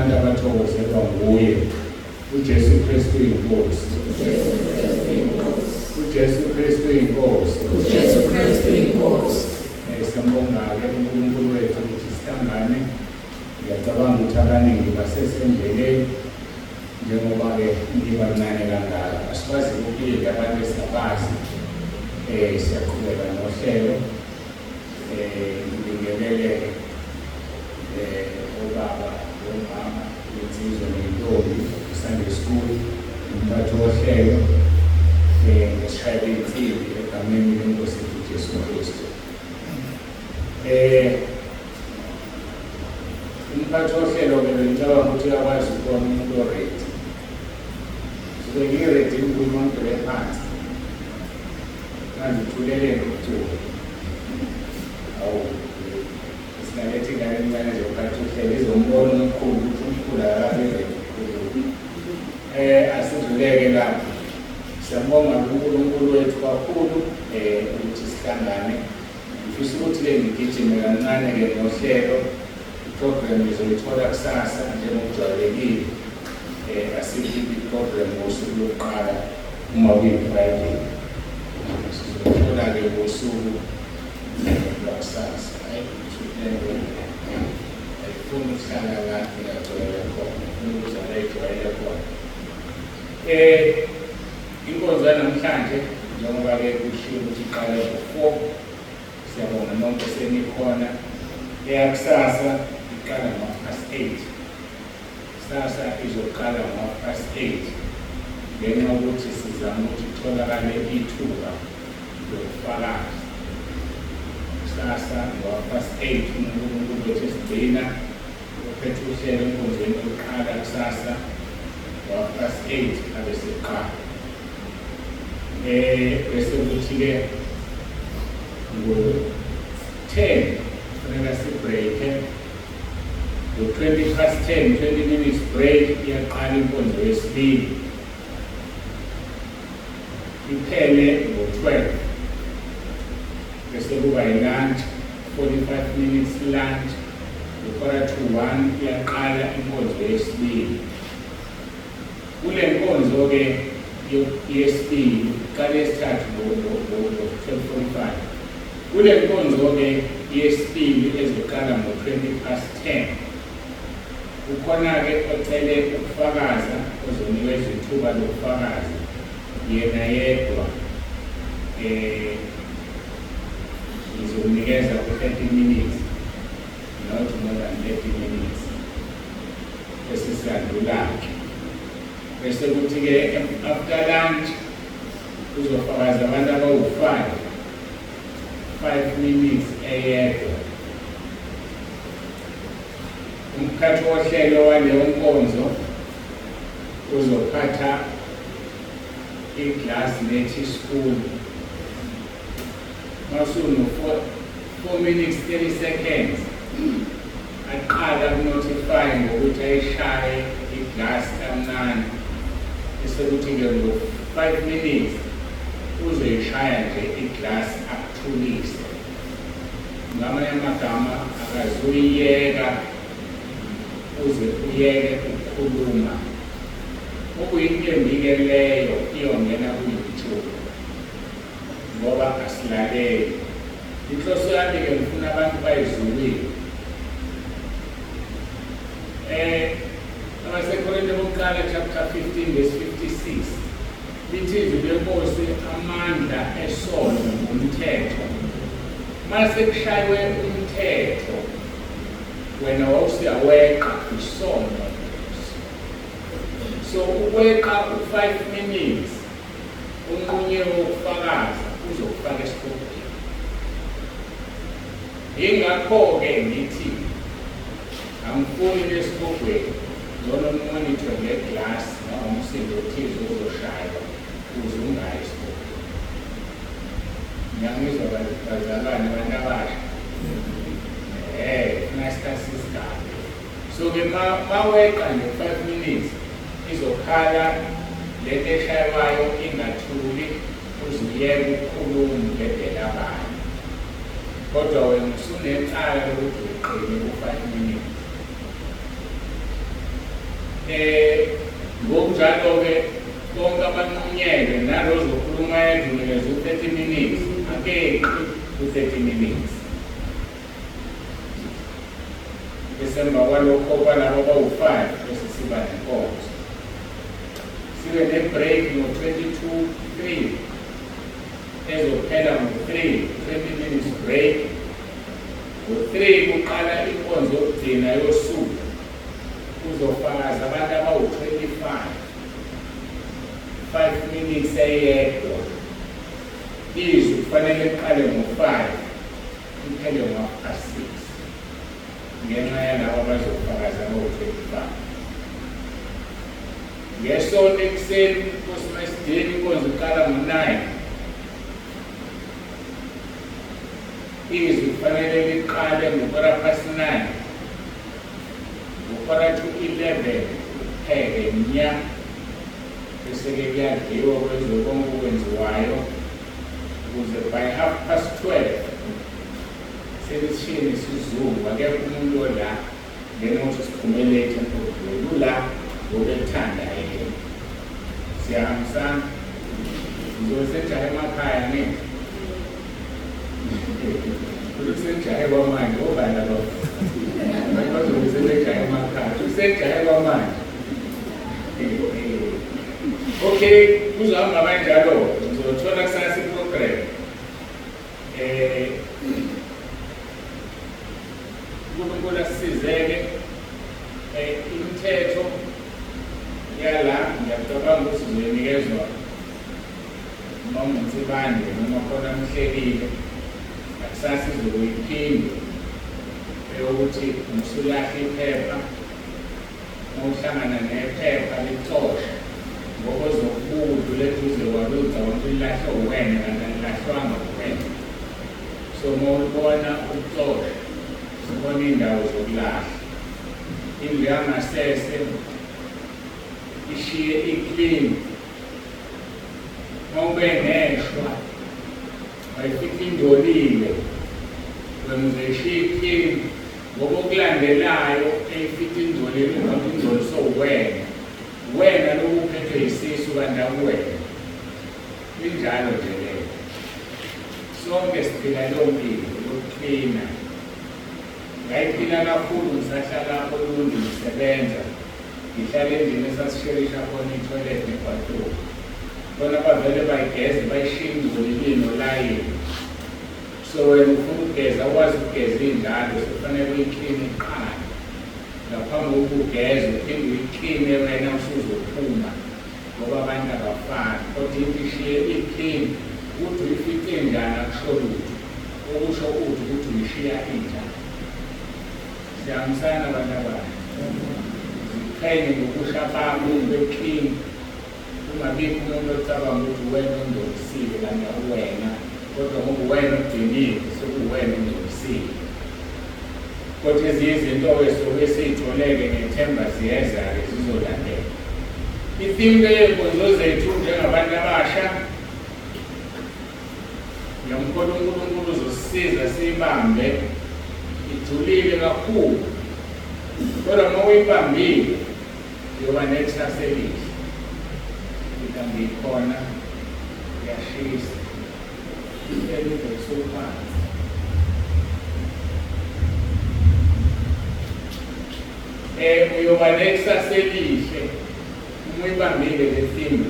abantu abathokozelwa nguye uJesu Kristu inkosi. uJesu Kristu inkosi. Siyambonga-ke uNkulunkulu wethu ukuthi sihlangane. Ngiyacabanga ukuthi abaningi basesendleleni njengoba-ke liba mncane kangaka. Asikwazi ukuphinda abantu esingabazi. Siyaqhubeka nohlelo. Ngibingelele obaba, omama, insizwa nentombi, Sunday School, umphathi wohlelo, ngesishayela insimbi egameni leNkosi yethu uJesu Kristu. Umphathi wohlelo-ke bengicabanga ukuthi uyakwazi ukubona umuntu oredi. Suke ngiredi ukukhuluma ngibheke phansi. Manje uthulele ngokuthuka. Awu, singaletha ingane encane nje umphathi wohlelo izombona omkhulu ukuthi umkhulu akakaberedi ukukhuluma. Asidluleke lapho. Siyambonga uNkulunkulu wethu kakhulu ukuthi sihlangane. Ngifisa ukuthi-ke ngigijime kancane-ke nohlelo. Program izoyithola kusasa njengokujwayelekile. Asikho i-program ngosuku lokuqala uma kuyi-Friday. Sizothola-ke ngosuku lwakusasa. Ayifuni ukuhlala lapho ngiyajwayele khona. Ufuna ukuzala ijwayele khona. Inkonzo yanamhlanje njengoba-ke kushiwo ukuthi iqale ngo-4. Siyabonga nonke senikhona. Eyakusasa iqala ngo-8. Sasa izoqala ngo-8 ngenxa yokuthi sizama ukuthi kutholakale ithuba lokufakaza. Sasa ngo-8 uNkulunkulu wethu esigcina uphethe uhlelo enkonzweni yokuqala kusasa ngo-8 abe seqala. Bese kuthi-ke ngo-10 kufanele sibreak-e. Ngo-10:20, 20 minutes break, iyaqala inkonzo yesibili. Iphele ngo-12. Bese kuba yi-lunch, 45 minutes lunch. Ngo-1:45 iyaqala inkonzo yesibili. Kule nkonzo-ke yesibili, iqala yesithathu ngo-12:45. Kule nkonzo-ke yesibili ezoqala ngo-10:20. Ukhona-ke ocele ukufakaza, ozonikezwa ithuba lokufakaza yena yedwa. Ngizomnikeza ku-30 minutes, not more than 30 minutes. Bese siyadlula-ke. Bese kuthi-ke after lunch kuzofakaza abantu abawu-5 minutes eyedwa. Umphathi wohlelo waleyo nkonzo uzophatha iglasi ne-teaspoon. Masuno 4 minutes 30 seconds aqala ukunotify ngokuthi ayishaye iglasi kamnandi. Bese kuthi-ke ngo-5 minutes uzoyishaya nje iglasi akuthulise. Ngamanye amagama akazuyiyeka uze uyeke ukukhuluma. Okuyinto embi-ke leyo iyongena ku-YouTube ngoba asilaleli. Inhloso yami-ke ngifuna abantu bayizulile. Abasekorinte bokuqala chapter 15 verse 56 lithi izwi lenkosi amandla esono ngumthetho. Mase kushaywe umthetho wena wawusiyaweqa isono. So ukweqa u-5 minutes unqunye wokufakaza uzokufaka esikhokweni. Yingakho-ke ngithi angifuni lesikhokweni ngcono umonithwe ngeglasi noma umsindo othize uzoshaywa ukuze ungayi esikhokweni. Ngiyangizwa bazalwane abantu abasha. Nasikasisigaba. So-ke maweqa nje 5 minutes izokhala lento eshaywayo ingathuli uziyeke ukukhuluma ngebhela abanye. Kodwa wena usunecala lokuthi uqine ku-5 minutes. Ngokunjalo-ke bonke abanqunyelwe nalozokhuluma edlunikeza u-30 minutes akeqi u-30 minutes. Desemba kwalokho kwalabo abawu-5 bese siba nenkonzo. Sibe ne-break ngo-22:03 ezophela ngo-3, 20 minutes break. Ngo-3 kuqala inkonzo yokugcina yosuku. Kuzofakaza abantu abawu-25, 5 minutes eyedwa. Izwi kufanele liqale ngo-5 liphele ngo-6 ngenxa yalabo abazofakaza abawu-25. Ngesonto ekuseni kuSmesdeni inkonzo iqala ngo-9. Izwi kufanele liqale ngo-9:15, ngo-11 kuphele nya. Bese-ke kuyadliwa kwenziwe konke okwenziwayo ukuze by 12:30 selisishiyene isizungu, akekho umuntu ola ngenxa siphumelele empondweni ula ngokuthanda yena. Siyahambisana ngizosejahe emakhaya nini usejahe kwamanje obani abo bazosejahe emakhaya usejahe kwamanje. Okay, kuzohamba kanjalo ngizothola kusasa iprogram uNkulunkulu asizeke. Imithetho yala ngiyacabanga ukuthi sizonikezwa noma unsibande noma khona mhlelile nakusasa izokuyiphinde eyokuthi usulahla iphepha mawuhlangana nephepha litosha ngokozokubudu leduze kwalo ucabanga lilahlwe uwena kanti alilahlwanga uwena. So mawulibona utosha sibona indawo zokulahla. Indlu yangasese ishiye i-clean. Mawube neshwa ayifika indolile wemuzeshiye i-clean ngokokulandelayo eyifika indolile ngoba indoli sowuwena. Wena lokuphethwe yisisu kanti akuwena. Injalo nje leyo. Sonke siphila leyo mpilo yokuklina. Ngayiphila kakhulu ngisahlala lapho Ulundi ngisebenza. Ngihlala endlini esasisherisha khona i-toilet ne-bathroom. Bona bavele bayigeze bayishiye indolile nolayini. So wena ufuna ukugeza ukwazi ukugeza injalo kufanele uyikline kuqala. Ngaphambi kokugeza uphinde uyikline wena usuzophuma ngoba abantu abafani. Kodwa into ishiye i-clean ukuthi uyifice njani akusho lutho. Okusho ukuthi uyishiya injani. Siyahambisana abantu abanye. Ziqhenye ngokusha bami be-clean. Kungabikho umuntu ocabanga ukuthi wena ondolisile kanti akuwena. Kodwa ngoba wena odinile sekuwena ondolisile. Kodwa ezinye izinto esuke siyitholeke ngethemba ziyeza-ke zizolandela. Ithimbe yey'nkonzo zethu njengabantu abasha ngiyamkholwa uNkulunkulu uzosisiza siyibambe. Ijulile kakhulu kodwa uma uyibambile uyoba nekusasa elihle. Ikambe ikhona iyashisa elive kusophansi. Uyoba nekusasa elihle uma uyibambile le theme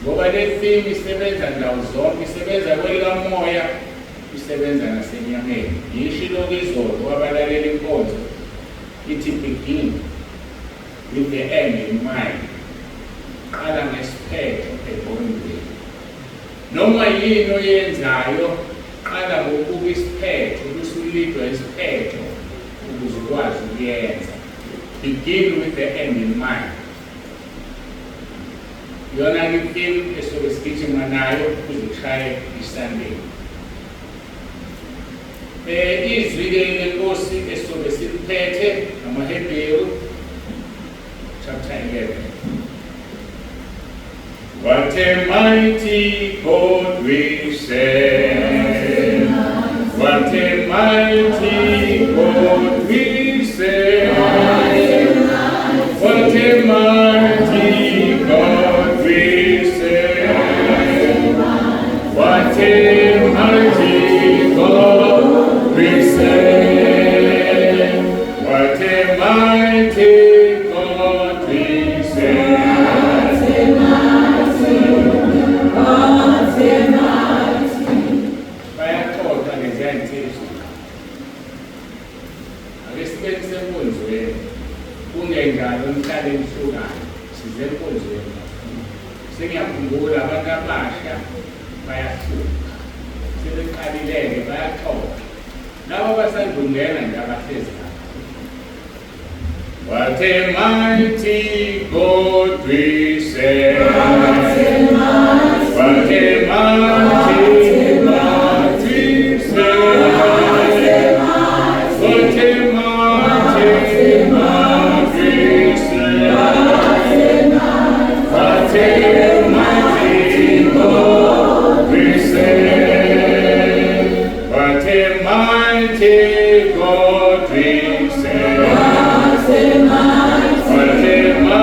ngoba le theme isebenza ndawo zonke, isebenza kwelikamoya, isebenza nasenyameni. Yisho ilokhu izolo kwabalaleli inkonzo ithi begin with the end in mind. Qala ngesiphetho ebondweni. Noma yini oyenzayo qala ngokuba isiphetho usulidwa isiphetho ukuze ukwazi ukuyenza. Begin with the end in mind. Yona ngifile esobe sigijima nayo ukuze kushaye iSunday. Izwi-ke lenkosi esobe siliphethe amaHebheru chapter 11. What a mighty God we serve. What a mighty God we serve. What Sengiyakhumbula abantu abasha bayahluka, sebeqalileke bayaxoxa, laba basandungena nje abahlezi lapha. What a mighty God we serve. What a mighty God we serve. What a mighty God we serve. What a mighty God we serve. What a mighty God we serve. What a mighty God we serve. What a mighty God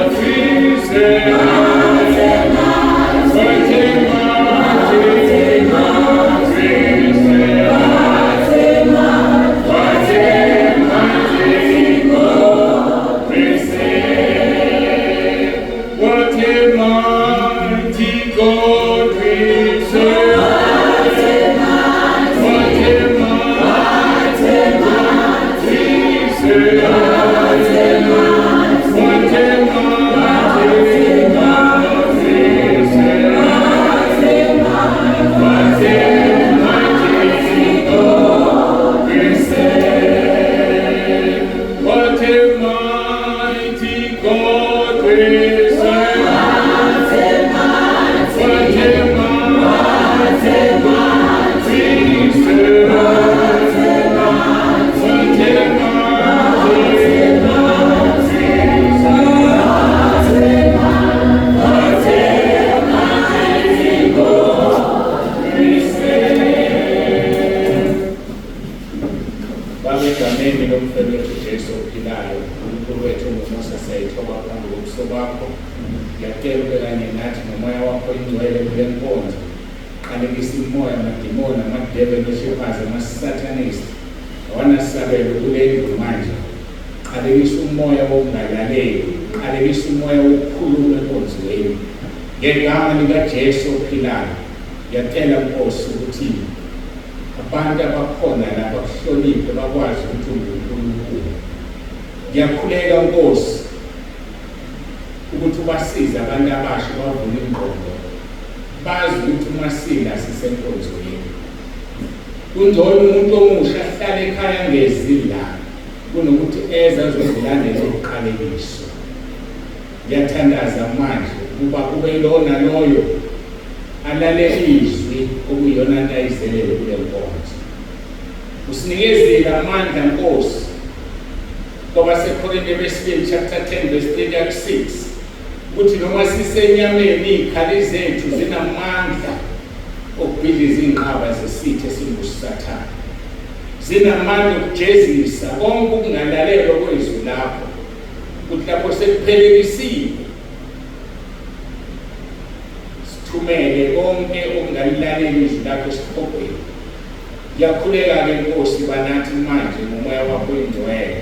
we serve. What a mighty God we serve. What a mighty God we serve. What a mighty God we serve. What a mighty God we serve. What a mighty God we serve. What a mighty God we serve. What a mighty God we serve. What a mighty God we Egameni lomfowethu Jesu ophilayo, uNkulunkulu wethu ngomusa siyayithoba phambi kobuso bakho. Ngiyacela ube kanye nathi ngomoya wakho ingcwele kule nkonzo. Qalekisa imoya, amadimoni, amadevil, oshefazi, amasatanisti awanasabelo kule ndlu manje. Qalekisa umoya wokungalaleli, qalekisa umoya wokukhuluma enkonzweni. Ngegama likaJesu ophilayo, ngiyacela Nkosi ukuthi abantu abakhona lapha kuhloniphe bakwazi ukuthi uNkulunkulu. Ngiyakhuleka Nkosi ukuthi ubasize abantu abasha bavule ingqondo, bazi ukuthi uMasila sisenkonzweni. Kungcono umuntu omusha ahlale ekhaya ngezila kunokuthi eze azozilandela ukuqalekiso. Ngiyathandaza manje ukuba kube lona loyo alalele izwi okuyona into ayizelele kule nkonzo. Usinikezile amandla Nkosi, ngoba seKorinte besibili chapter 10 verse 36 ukuthi noma sisenyameni izikhali zethu zinamandla okubhidliza inqaba zesithe esinguSathane, zinamandla okujezisa konke ukungalalelwa kwezwi lakho, ukuthi lapho sekuphelelisiwe sithumele konke okungalilaleli izwi lakho esikhopeni. Ngiyakhuleka-ke Nkosi banathi manje ngomoya wakho ingcwele,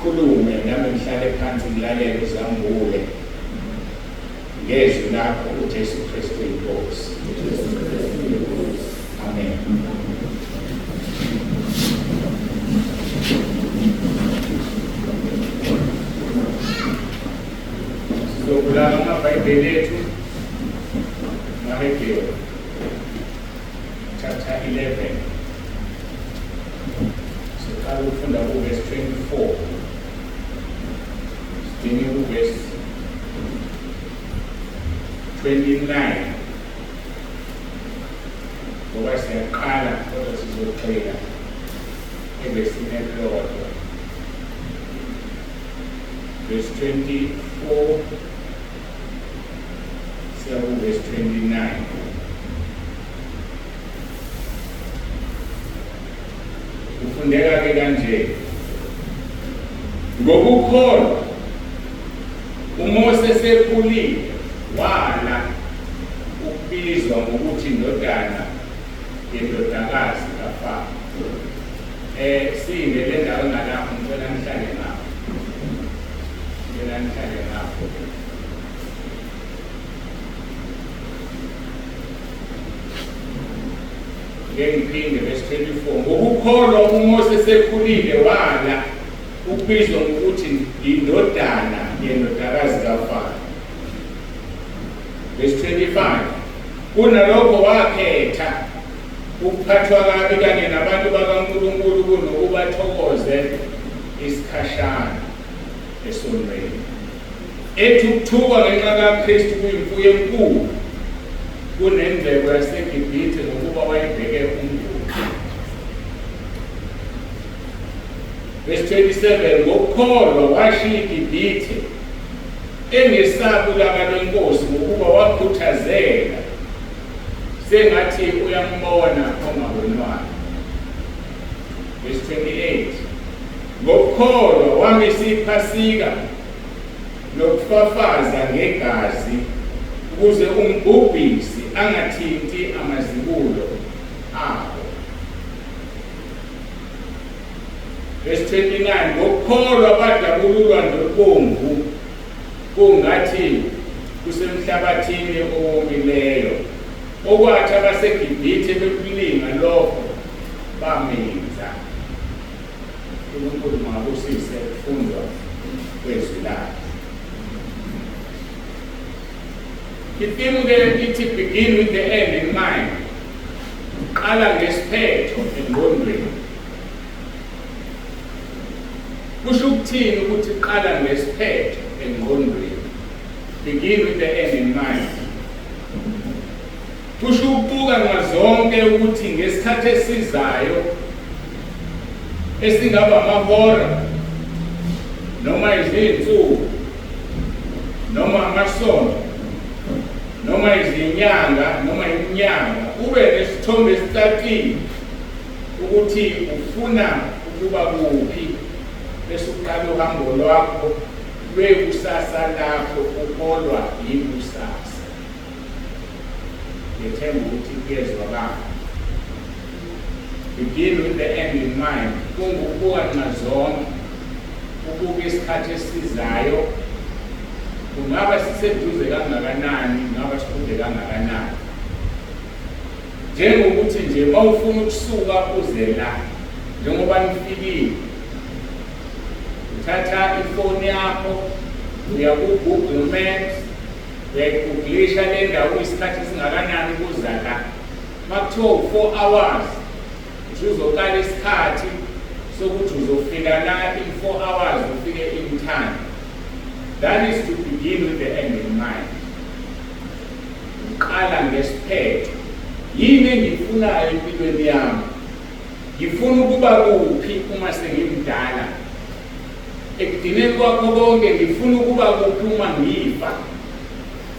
khulume nami ngihlale phansi ngilalele uzambule ngezwi lakho uJesu Kristu inkosi. Amen. Sizokulalela amabhayibheli ethu Mahebheru chapter 11. Siqala ukufunda kuverse 24. Sidinge kuverse 29. Ngoba siyaqala kodwa sizoqhela evesini elilodwa. Verse 24 siya kuverse 29. Kufundeka-ke kanje: ngokukholwa uMose sekhulile wala ubizwa ngokuthi indodana yendodakazi kaFaro. Sinde le ndawo ngalapho ngicela nihlale ngapho. Ngicela nihlale ngapho. Ngiphinde verse 24. Ngokukholwa uMose sekhulile wala ukubizwa ngokuthi indodana yendodakazi kaFaro. Verse 25. Kunalokho wakhetha ukuphathwa kabi kanye nabantu bakaNkulunkulu kunokuba thokoze isikhashana esonweni. Ethi ukuthuka ngenxa kaKristu kuyimfuyo enkulu kunendleko yaseGibhithe ngokuba wayebheke uNkulunkulu. Verse 27. Ngokukholwa washiya iGibhithe engesabi ulaka lwenkosi ngokuba wakhuthazeka sengathi uyambona ongabonwayo. Verse 28. Ngokukholwa wamisa iPhasika nokufafaza ngegazi ukuze umbhubhisi angathinti amazibulo abo. Verse 29. Ngokukholwa badabululwa nobomvu kungathi kusemhlabathini owomileyo, okwathi abaseGibhithe bekulinga lokho bamenza. uNkulunkulu makabusise ukufundwa kwezwi lakhe. Itheme-ke ithi begin with the end in mind. Qala ngesiphetho engqondweni. Kusho ukuthini ukuthi qala ngesiphetho engqondweni? Begin with the end in mind. Kusho ukubuka ngazonke ukuthi ngesikhathi esizayo esingaba amahora noma izinsuku noma amasonto noma izinyanga noma iminyaka ube nesithombe esicacile ukuthi ufuna ukuba kuphi bese uqala uhambo lwakho lwekusasa lakho ukholwa yikusasa. Ngethemba ukuthi kuyezwakala. Begin with the end in mind. Kungukubuka ngazonke ukubuka isikhathi esizayo kungaba siseduze kangakanani, kungaba sikude kangakanani. Njengokuthi nje mawufuna ukusuka uze la njengoba nifikile uthatha ifoni yakho uya ku-Google Maps uyayiguglisha le ndawo isikhathi esingakanani kuza la. Makuthiwa 4 hours uzokala isikhathi sokuthi uzofika la in 4 hours ufike in time. That is to begin with the end in mind. Uqala ngesiphetho. Yini engifunayo empilweni yami? Ngifuna ukuba kuphi uma sengimdala? Ekudineni kwakho konke ngifuna ukuba kuphi uma ngifa?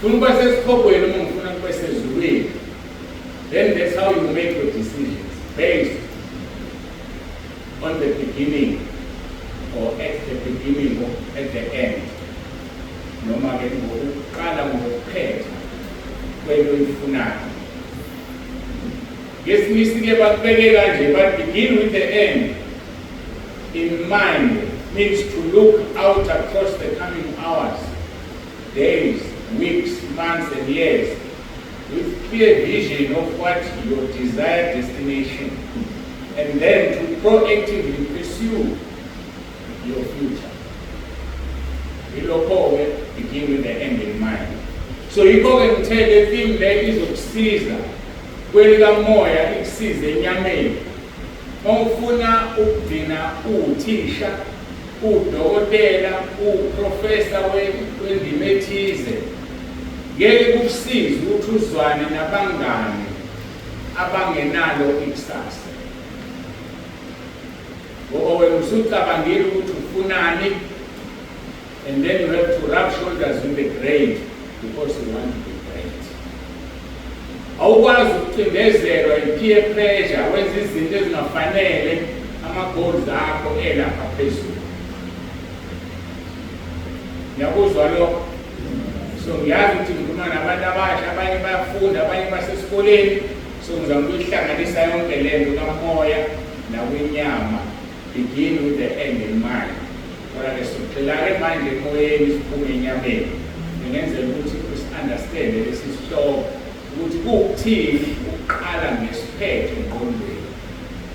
Ngifuna ukuba sesikhobweni uma ngifuna ukuba sezulwini. Then that's how you make your decisions, based on the beginning or at the beginning or at the end. Noma ke ngokuqala ngokuphetha kwento oyifunayo. Ngesimisi-ke bakubeke kanje, but begin with the end in mind means to look out across the coming hours, days, weeks, months and years with clear vision of what your desired destination, and then to proactively pursue your future. Ilokho-ke begin with the end in mind. So yikho-ke ngithele theme le izokusiza kwelikamoya ikusize enyameni. Mawufuna ukugcina uwuthisha, udokotela, uprofesa wendima ethize, ngeke kukusize ukuthi uzwane nabangani abangenalo ikusasa. Ngoba wena usucabangile ukuthi ufunani, and then you have to rub shoulders with the great because you want to be great. Awukwazi ukucindezelwa i-peer pressure wenza izinto ezingafanele ama-goals akho elapha phezulu. Ngiyakuzwa lokho? So ngiyazi ukuthi ngikhuluma nabantu abasha, abanye bayafunda, abanye basesikoleni. So ngizama ukuyihlanganisa yonke le nto kamoya nakwinyama. Begin with the end in mind. Kodwa-ke sigxila-ke manje emoyeni siphume enyameni. Ngenzela ukuthi understand lesi sihloko ukuthi kuwukuthini ukuqala ngesiphetho engqondweni.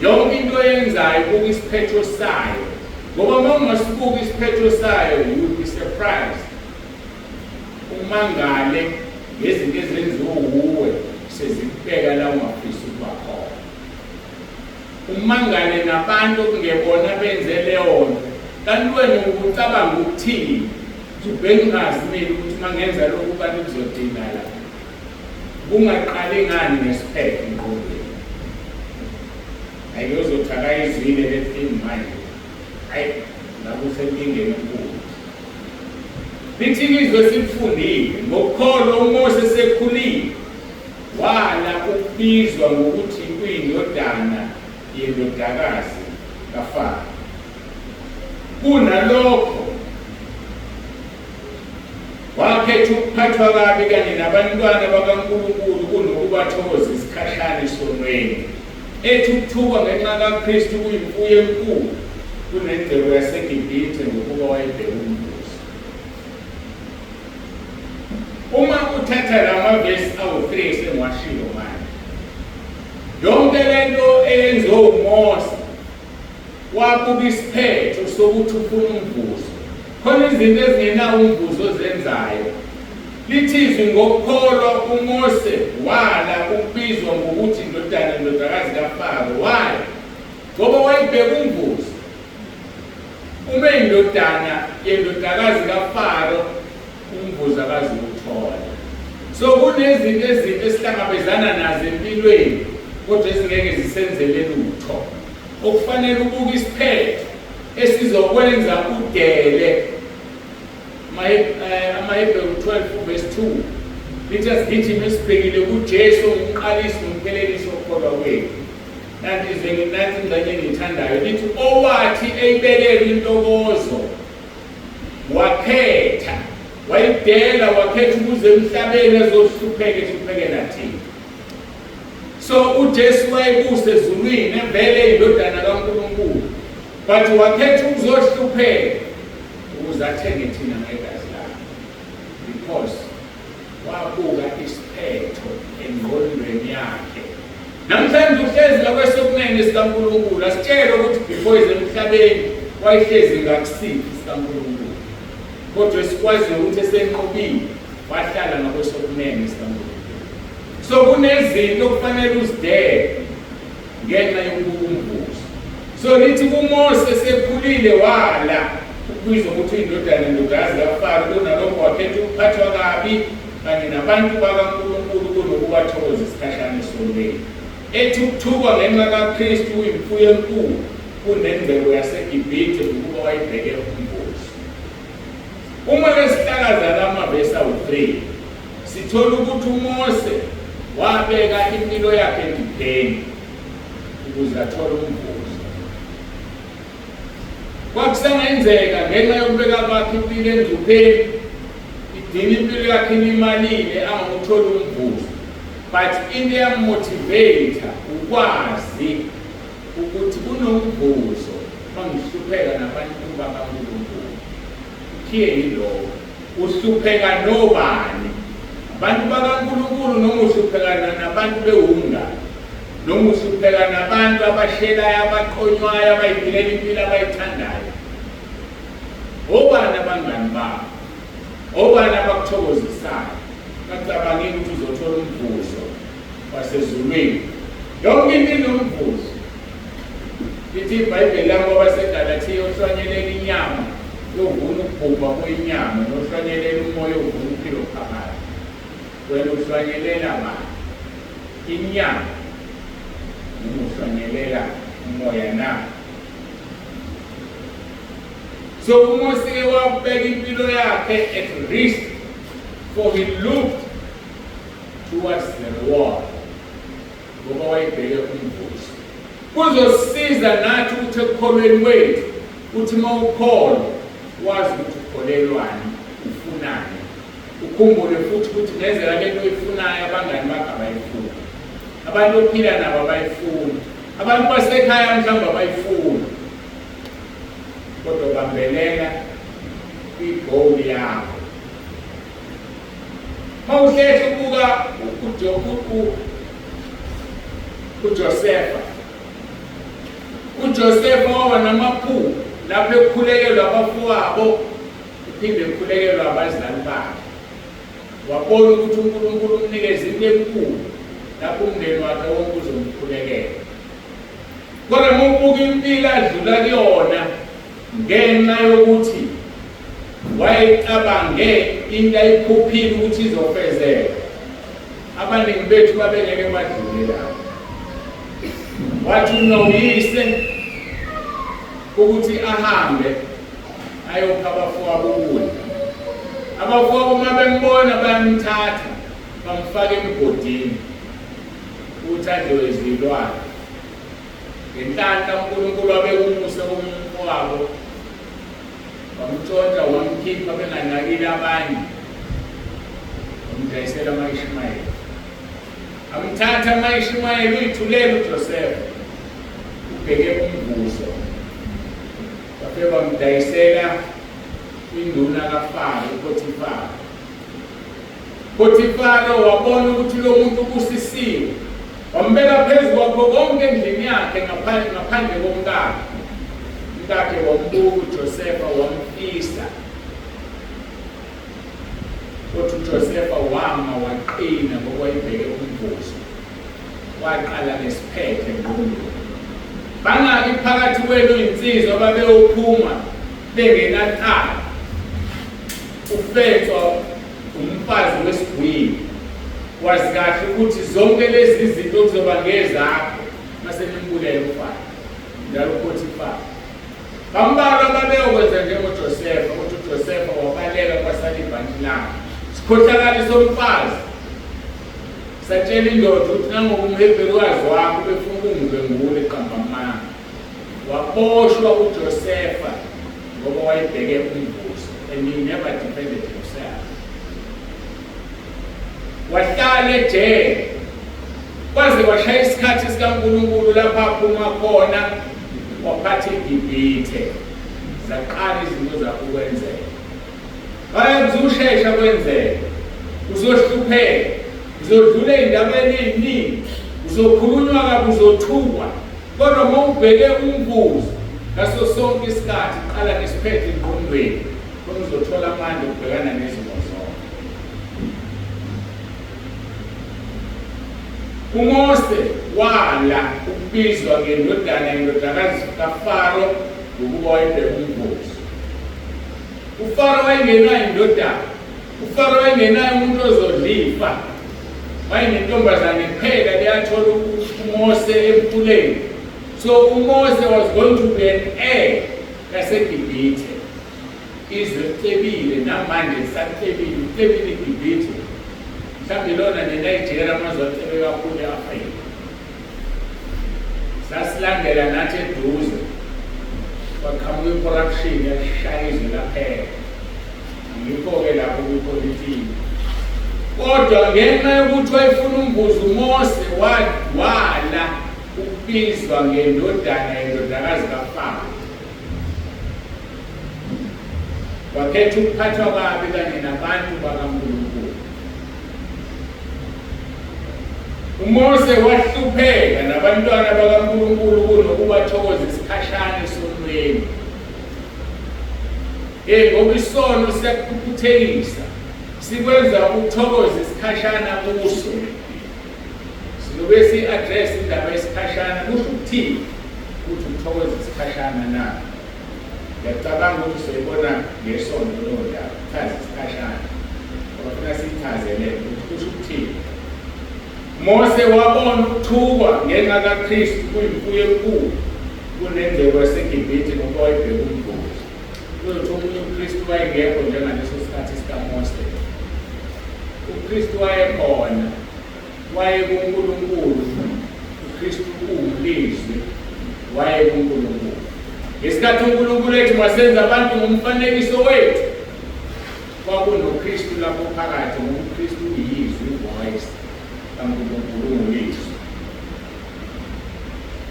Yonke into oyenzayo ibuka isiphetho sayo, ngoba uma ungasibuki isiphetho sayo you'll be surprised. Umangale ngezinto ezenziwe uwe sezikubeka la ungafisa ukuba khona. Umangale nabantu okungebona benze leyo nto, kanti wena ukucabanga ukuthini? Bengazi mina ukuthi mangenza lokhu kanti kuzodina la. Ungaqali ngani ngesiphetho engqondweni. Ayiyozothi akayizwile le thing manje. Hayi, nakusenkingeni enkulu. Lithi izwe silifundile ngokukholwa uMose esekhulile wala ukubizwa ngokuthi kuyindodana yendodakazi kaFaro. Kunalokho wakhetha ukuphathwa kabi kanye nabantwana bakaNkulunkulu kunokubathokoza isikhashana esonweni. Ethi ukuthukwa ngenxa kaKristu kuyimfuyo enkulu kunengcebo yaseGibhithe ngokuba wayebheke umbuso. Uma uthatha lamavesi awu-3 esengiwashilo manje, yonke lento eyenziwe uMose wabuka isiphetho sokuthi ufuna umvuzo. Khona izinto ezingenawo umvuzo zenzayo. Lithizwi ngokukholwa uMose wala ukubizwa ngokuthi indodakazi kaFaro. Why? Ngoba wayebheka umvuzo. Uma indodana yendodakazi kaFaro umvuzo akaziwuthola. So kunezinto esihlangabezana nazo empilweni kodwa esingeke zisenzele lutho. Okufanele ubuke isiphetho esizokwenza udele. AmaHebrew 12 verse 2 lithi asigijime sibhekile kuJesu umqalisi nomphelelisi wokukholwa kwethu. Nanti ingxenye engiyithandayo lithi owathi eyibekela intokozo wakhetha wayidela wakhetha ukuze emhlabeni ezohluphekela thina. So uJesu wayebuse ezulwini evele indodana kaNkulunkulu, but wakhetha ukuzohlupheka ukuze athenge thina ngegazi lakhe, because wabuka isiphetho engqondweni yakhe. Namhlanje uhlezi la kwesokunene sikaNkulunkulu, asitshele ukuthi before ize emhlabeni wayehlezi ngakusiphi sikaNkulunkulu, kodwa sikwazi ukuthi esenqobile wahlala ngakwesokunene sikaNkulunkulu. So kunezinto okufanele uzidele ngenxa yokubuka umvuzo. So lithi uMose esekhulile wala ukubizwa ukuthi indodakazi kaFaro, kunalokho wakhetha ukuphathwa kabi kanye nabantu bakaNkulunkulu kunokubathokoza isikhashana esonweni. Ethi ukuthukwa ngenxa kaKristu kuyimfuyo enkulu kunengcebo yaseGibhithe ukuba wayibheke umbuso. Uma sihlakaza lamavesi awu-3 sithola ukuthi uMose wabeka impilo yakhe endipeni ukuze athole umvuzo. Kwakusengenzeka ngenxa yokubeka kwakhe impilo endipeni idini impilo yakhe imalile angawutholi umvuzo, but into yamotivate ukwazi ukuthi kunomvuzo mangihlupheka nabantu bakaNkulunkulu. Ukhiye yilowo uhlupheka nobani, abantu bakaNkulunkulu noma uhlupheka nabantu bewungane, noma uhlupheka nabantu abashelayo abaqonywayo abayiphilela impilo abayithandayo. Obani abangani bakho, obani abakuthokozisayo, bacabangile ukuthi uzothola umvuzo wasezulwini. Yonke into inomvuzo. Lithi iBhayibheli langoba seGalathiya ohlwanyelela inyama yovuna ukubhubha kwenyama nohlwanyelela umoya ovuna uphilo phakathi. Wena uhlwanyelela bani? Inyama noma uhlwanyelela umoya na? So uMose wabeka impilo yakhe at risk, for he looked towards the reward. Ngoba wayebheke umvuzo. Kuzosiza nathi ukuthi ekukholweni wethu uthi uma ukholwa wazi ukuthi ukholelwani, ufunani, ukhumbule futhi ukuthi ngenzeka lento oyifunayo abangani bakho abayifuni, abantu ophila nabo abayifuni, abantu basekhaya mhlawumbe abayifuni, kodwa bambelela kwi-goal yakho. Uma uhlehla ubuka uJosefa waba namaphupho lapho ekukhulekelwa abafowabo uphinde ekukhulekelwa abazali bakhe. Wabona ukuthi uNkulunkulu umnikeza into enkulu lapho umndeni wakhe wonke uzomkhulekela. Kodwa uma ubuka impilo adlula kuyona ngenxa yokuthi wayecabange into ayiphuphile ukuthi izofezeka, abaningi bethu babengeke badlule lapho. Wathi unoyise ukuthi ahambe ayopha abafowabo ukudla. Abafowabo uma bembona bayamthatha bamfaka emgodini ukuthi adliwe izilwane. Ngenhlanhla uNkulunkulu abekumusa kumfowabo, wamtshontsha wamkhipha benganakile abanye, wamdayisela ama-Ishumayeli. Amthatha ama-Ishumayeli uyithulele uJosefa, ubheke umvuzo, bafike bamdayisela induna kaFaro uPotifari. Potifari wabona ukuthi lo muntu ubusisiwe, wambeka phezu kwakho konke endlini yakhe ngaphandle komkakhe. Umkakhe wambuka uJosefa wamfisa, kodwa uJosefa wama waqina ngoba wayebheke umvuzo, waqala ngesiphethe ngqondo. Bangaki phakathi kwenu insizwa babeyophuma bengenacala, ufethwa umfazi wesigwili, wazi kahle ukuthi zonke lezi zinto kuzoba ngezakho mase nimbulela umfazi njalo uPotifari. Bambalwa babeyokwenza njengoJosefa, ukuthi uJosefa wabaleka kwasala ibhanti lakhe. Sikhohlakali somfazi satshela indoda ukuthi nangoba umHebherukazi wakho befuna ukungivengula eqambamanga. Waboshwa uJosefa ngoba wayebheke umvuzo, and he never defended himself. Wahlala ejele kwaze washaya isikhathi sikaNkulunkulu lapho aphuma khona, waphatha iGibhithe, zaqala izinto zakho ukwenzeka. Bayakuzushesha kwenzeka, uzohlupheka, uzodlula ey'ndabeni ey'ningi, uzokhulunywa kabi, uzothukwa, kodwa uma ubheke umvuzo ngaso sonke isikhathi qala ngesiphethe engqondweni khona uzothola amandla okubhekana nezimo zonke. uMose wala ukubizwa ngendodakazi kaFaro ngokuba wayebheke umvuzo. uFaro wayengenayo indodana, uFaro wayengenayo umuntu ozodlifa, wayenentombazane kuphela leyathola uMose emfuleni. So uMose was going to be an heir yaseGibhithe. Izwe licebile namanje lisacebile, licebile iGibhithe. Mhlawumbe lona neNigeria amazwe acebe kakhulu e-Afrika. Sasilandela nathi eduze, kwaqhamuka i-corruption yashaya izwe laphela. Ngikho-ke lapho kwipolitiki. Kodwa ngenxa yokuthi wayefuna umvuzo, uMose wala ukubizwa ngendodakazi kaFaro. Wakhetha ukuphathwa kabi kanye nabantu bakaNkulunkulu. uMose wahlupheka nabantwana bakaNkulunkulu kunokubathokoza isikhashana esonweni. Ngoba isono siyakuphuthekisa, sikwenza ukuthokoza isikhashana kuso. Sizobe si-address indaba yesikhashana, kusho ukuthini ukuthi ukuthokoza isikhashana na? Ngiyacabanga ukuthi soyibona ngesono leyo ndaba, chaza isikhashana. Kodwa siyithazele ukuthi kusho ukuthini. Mose wabona ukuthukwa ngenxa kaKristu kuyimfuyo enkulu kunenzeko yaseGibhithe ngoba wayebheke umvuzo. Kuzothi omunye uKristu wayengekho njengaleso sikhathi sikaMose. uKristu wayekhona, wayekuNkulunkulu. uKristu uwulizwi, wayekuNkulunkulu. Ngesikhathi uNkulunkulu ethi masenze abantu ngomfanekiso wethu, kwakunoKristu lapho phakathi ngoba uKristu uyizwi, voice kaNkulunkulu ungulizwi.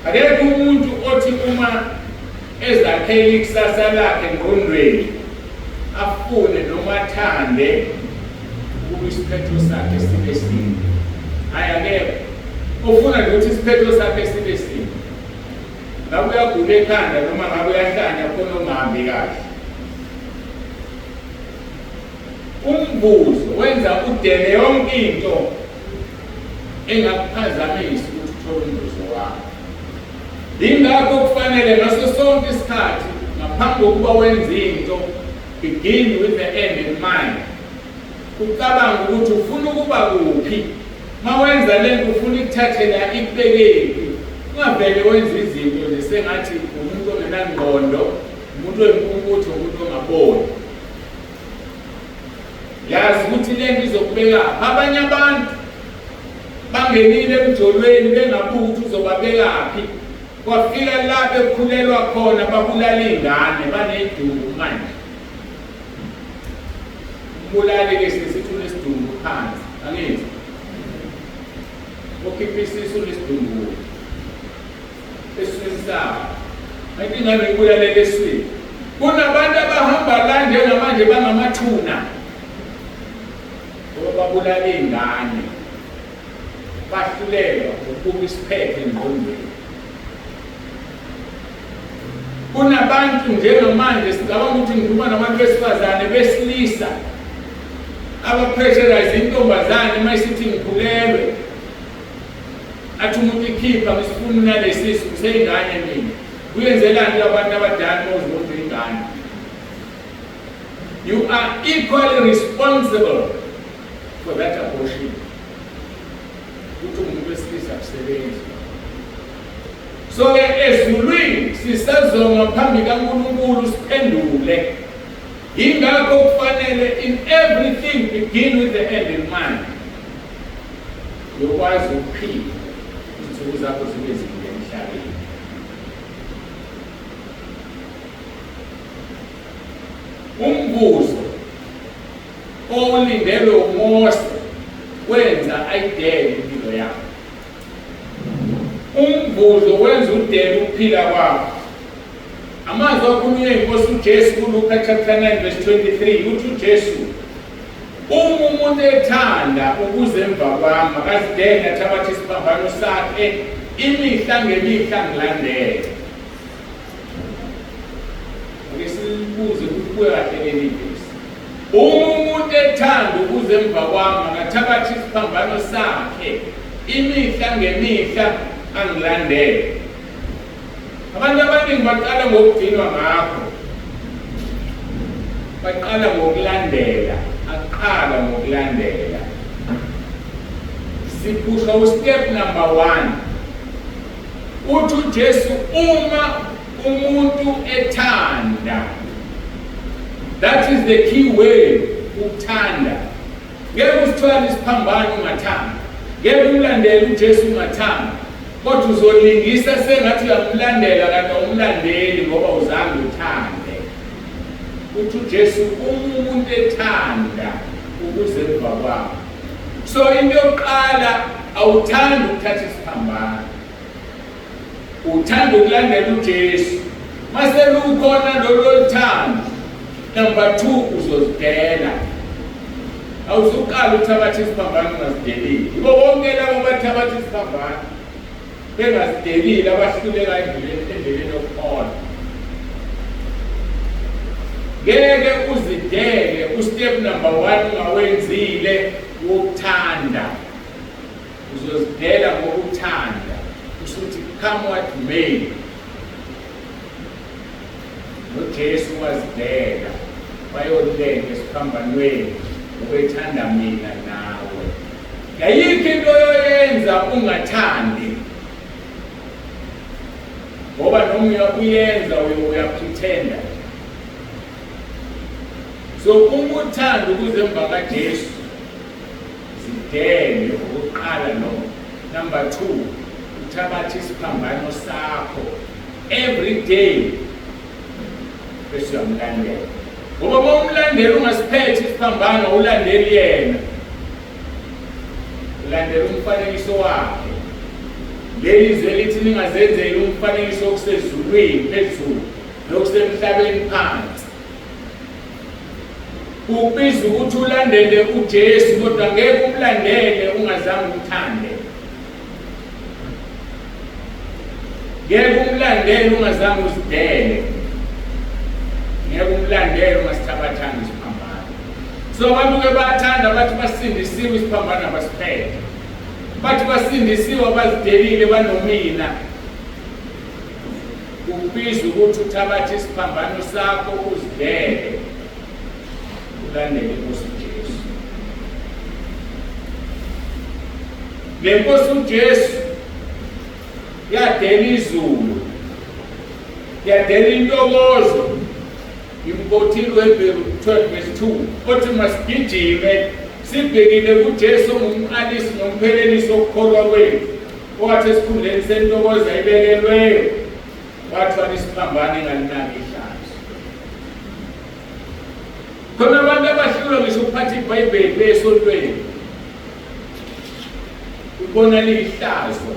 Akekho umuntu othi uma ezakhela ikusasa lakhe engqondweni afune noma athande ukuba isiphetho sakhe sibe simbi. Hayi, akekho ufuna nje ukuthi isiphetho sakhe sibe simbi. Ngabe uyagula ekhanda noma ngabe uyahlanya khona ungahambi kahle. Umbuzo wenza udele yonke into engakuphazamisa ukuthi uthole umbuzo wakho. Ingakho kufanele ngaso sonke isikhathi ngaphambi kokuba wenze into, begin with the end in mind. Ucabanga ukuthi ufuna ukuba kuphi. Mawenza lento ufuna ukuthathela ikubekephi. Ungavele wenza izinto zisengathi umuntu ongenangqondo, umuntu oyimpumputho, umuntu ongaboni. Yazi ukuthi lento izokubeka abanye abantu bangenile emjolweni bengabuki ukuthi uzobabekaphi. Kwafika lapho ekhulelwa khona babulala ingane banedumbu manje. Umbulali ke sisithi unesidumbu phansi, angithi? Ukhipha isisu lesidumbu esiswini sakhe. Ayithi ingane ibulalele eswini. Kunabantu abahamba la njengamanje bangamathuna ngoba babulala ingane. Bahlulelwa ukuba isiphethe engqondweni. Kunabantu njengamanje sicabanga ukuthi ngikhuluma nabantu besifazane besilisa abapressurize intombazane mayisithi ngikhulelwe, athi umuntu ikhipha ngisifuna nalesisu kuseyingane mina. Kuyenzelani abantu abadala mawuzibona ingane? You are equally responsible for that abortion. Ukuthi umuntu wesilisa kusebenza. So ezulwini sisazonga phambi kaNkulunkulu siphendule. Ingakho kufanele in everything begin with the end in mind. Yokwazi ukuphila izinsuku zakho zibe zinde emhlabeni. Umbuzo owulindelwe uMose wenza ayidele impilo yakho. Umbuzo wenza udele ukuphila kwakho. Amazwi akhulunywe inkosi uJesu kuLuka chapter 9 verse 23 uthi uJesu, uma umuntu ethanda ukuze emva kwami akazidele athabathe isiphambano sakhe imihla ngemihla ngilandele. Ake sibuze ukuthi kuye kahle leli vesi. Uma umuntu ethanda ukuze emva kwami akathabathe isiphambano sakhe imihla ngemihla angilandele. Abantu abaningi baqala ngokudinwa ngakho. Baqala ngokulandela, aqala ngokulandela. Siphusha ustep number 1. Uthi uJesu uma umuntu ethanda. That is the key word, ukuthanda. Ngeke usithwale isiphambano ungathanda. Ngeke umlandele uJesu ungathanda. Kodwa uzolingisa sengathi uyamlandela kanti awumlandeli ngoba uzange uthande. Uthi uJesu umuntu ethanda ukuze emva kwakho. So into yokuqala awuthandi ukuthatha isiphambano. Uthanda ukulandela uJesu. Mase lukhona lolo thando. Number 2 uzozidela. Awuzuqala uthabatha isiphambano ungazideleli. Yibo bonke labo abathabatha isiphambano bengazidelile abahluleka endleleni yokukholwa. Ngeke uzidele ustep number 1 ungawenzile wokuthanda. Uzozidela ngokuthanda. Usuthi come what may. uJesu wazidela bayoleka esiphambanweni ukwethanda mina nawe. Yayikho into yoyenza ungathandi ngoba noma uyenza uyapretenda. So uma uthanda ukuze emva kaJesu zidele ukuqala lo. Number 2, uthabathe isiphambano sakho every day bese uyamlandela. ngoba uma umlandeli ungasiphethe isiphambano ulandeli yena, ulandela umfanekiso wakhe. Leli izwe lithi ningazenzeli umfanekiso okusezulwini phezulu nokusemhlabeni phansi. Kubiza ukuthi ulandele uJesu kodwa ngeke umlandele ungazange umthande. Ngeke umlandele ungazange usidele. Ngeke umlandele ungasithabathanga isiphambano. So abantu ke bayathanda bathi basindisiwe isiphambano abasiphethe. Bathi basindisiwe abazidelile banomina. Kubiza ukuthi uthabathe isiphambano sakho uzidele. Ulandele inkosi uJesu. Le nkosi uJesu yadela izulu, yadela intokozo. Imkhothile weHebrew 12:2 othi masigijime sibhekile kuJesu ongumqalisi nomphelelisi wokukholwa kwethu, owathi esikhundleni sentokozo ayibekelweyo wathwala isiphambano engalinaki ihlazo. Khona abantu abahlulwa ngisho ukuphatha iBhayibheli besontweni, ubona lihlazo.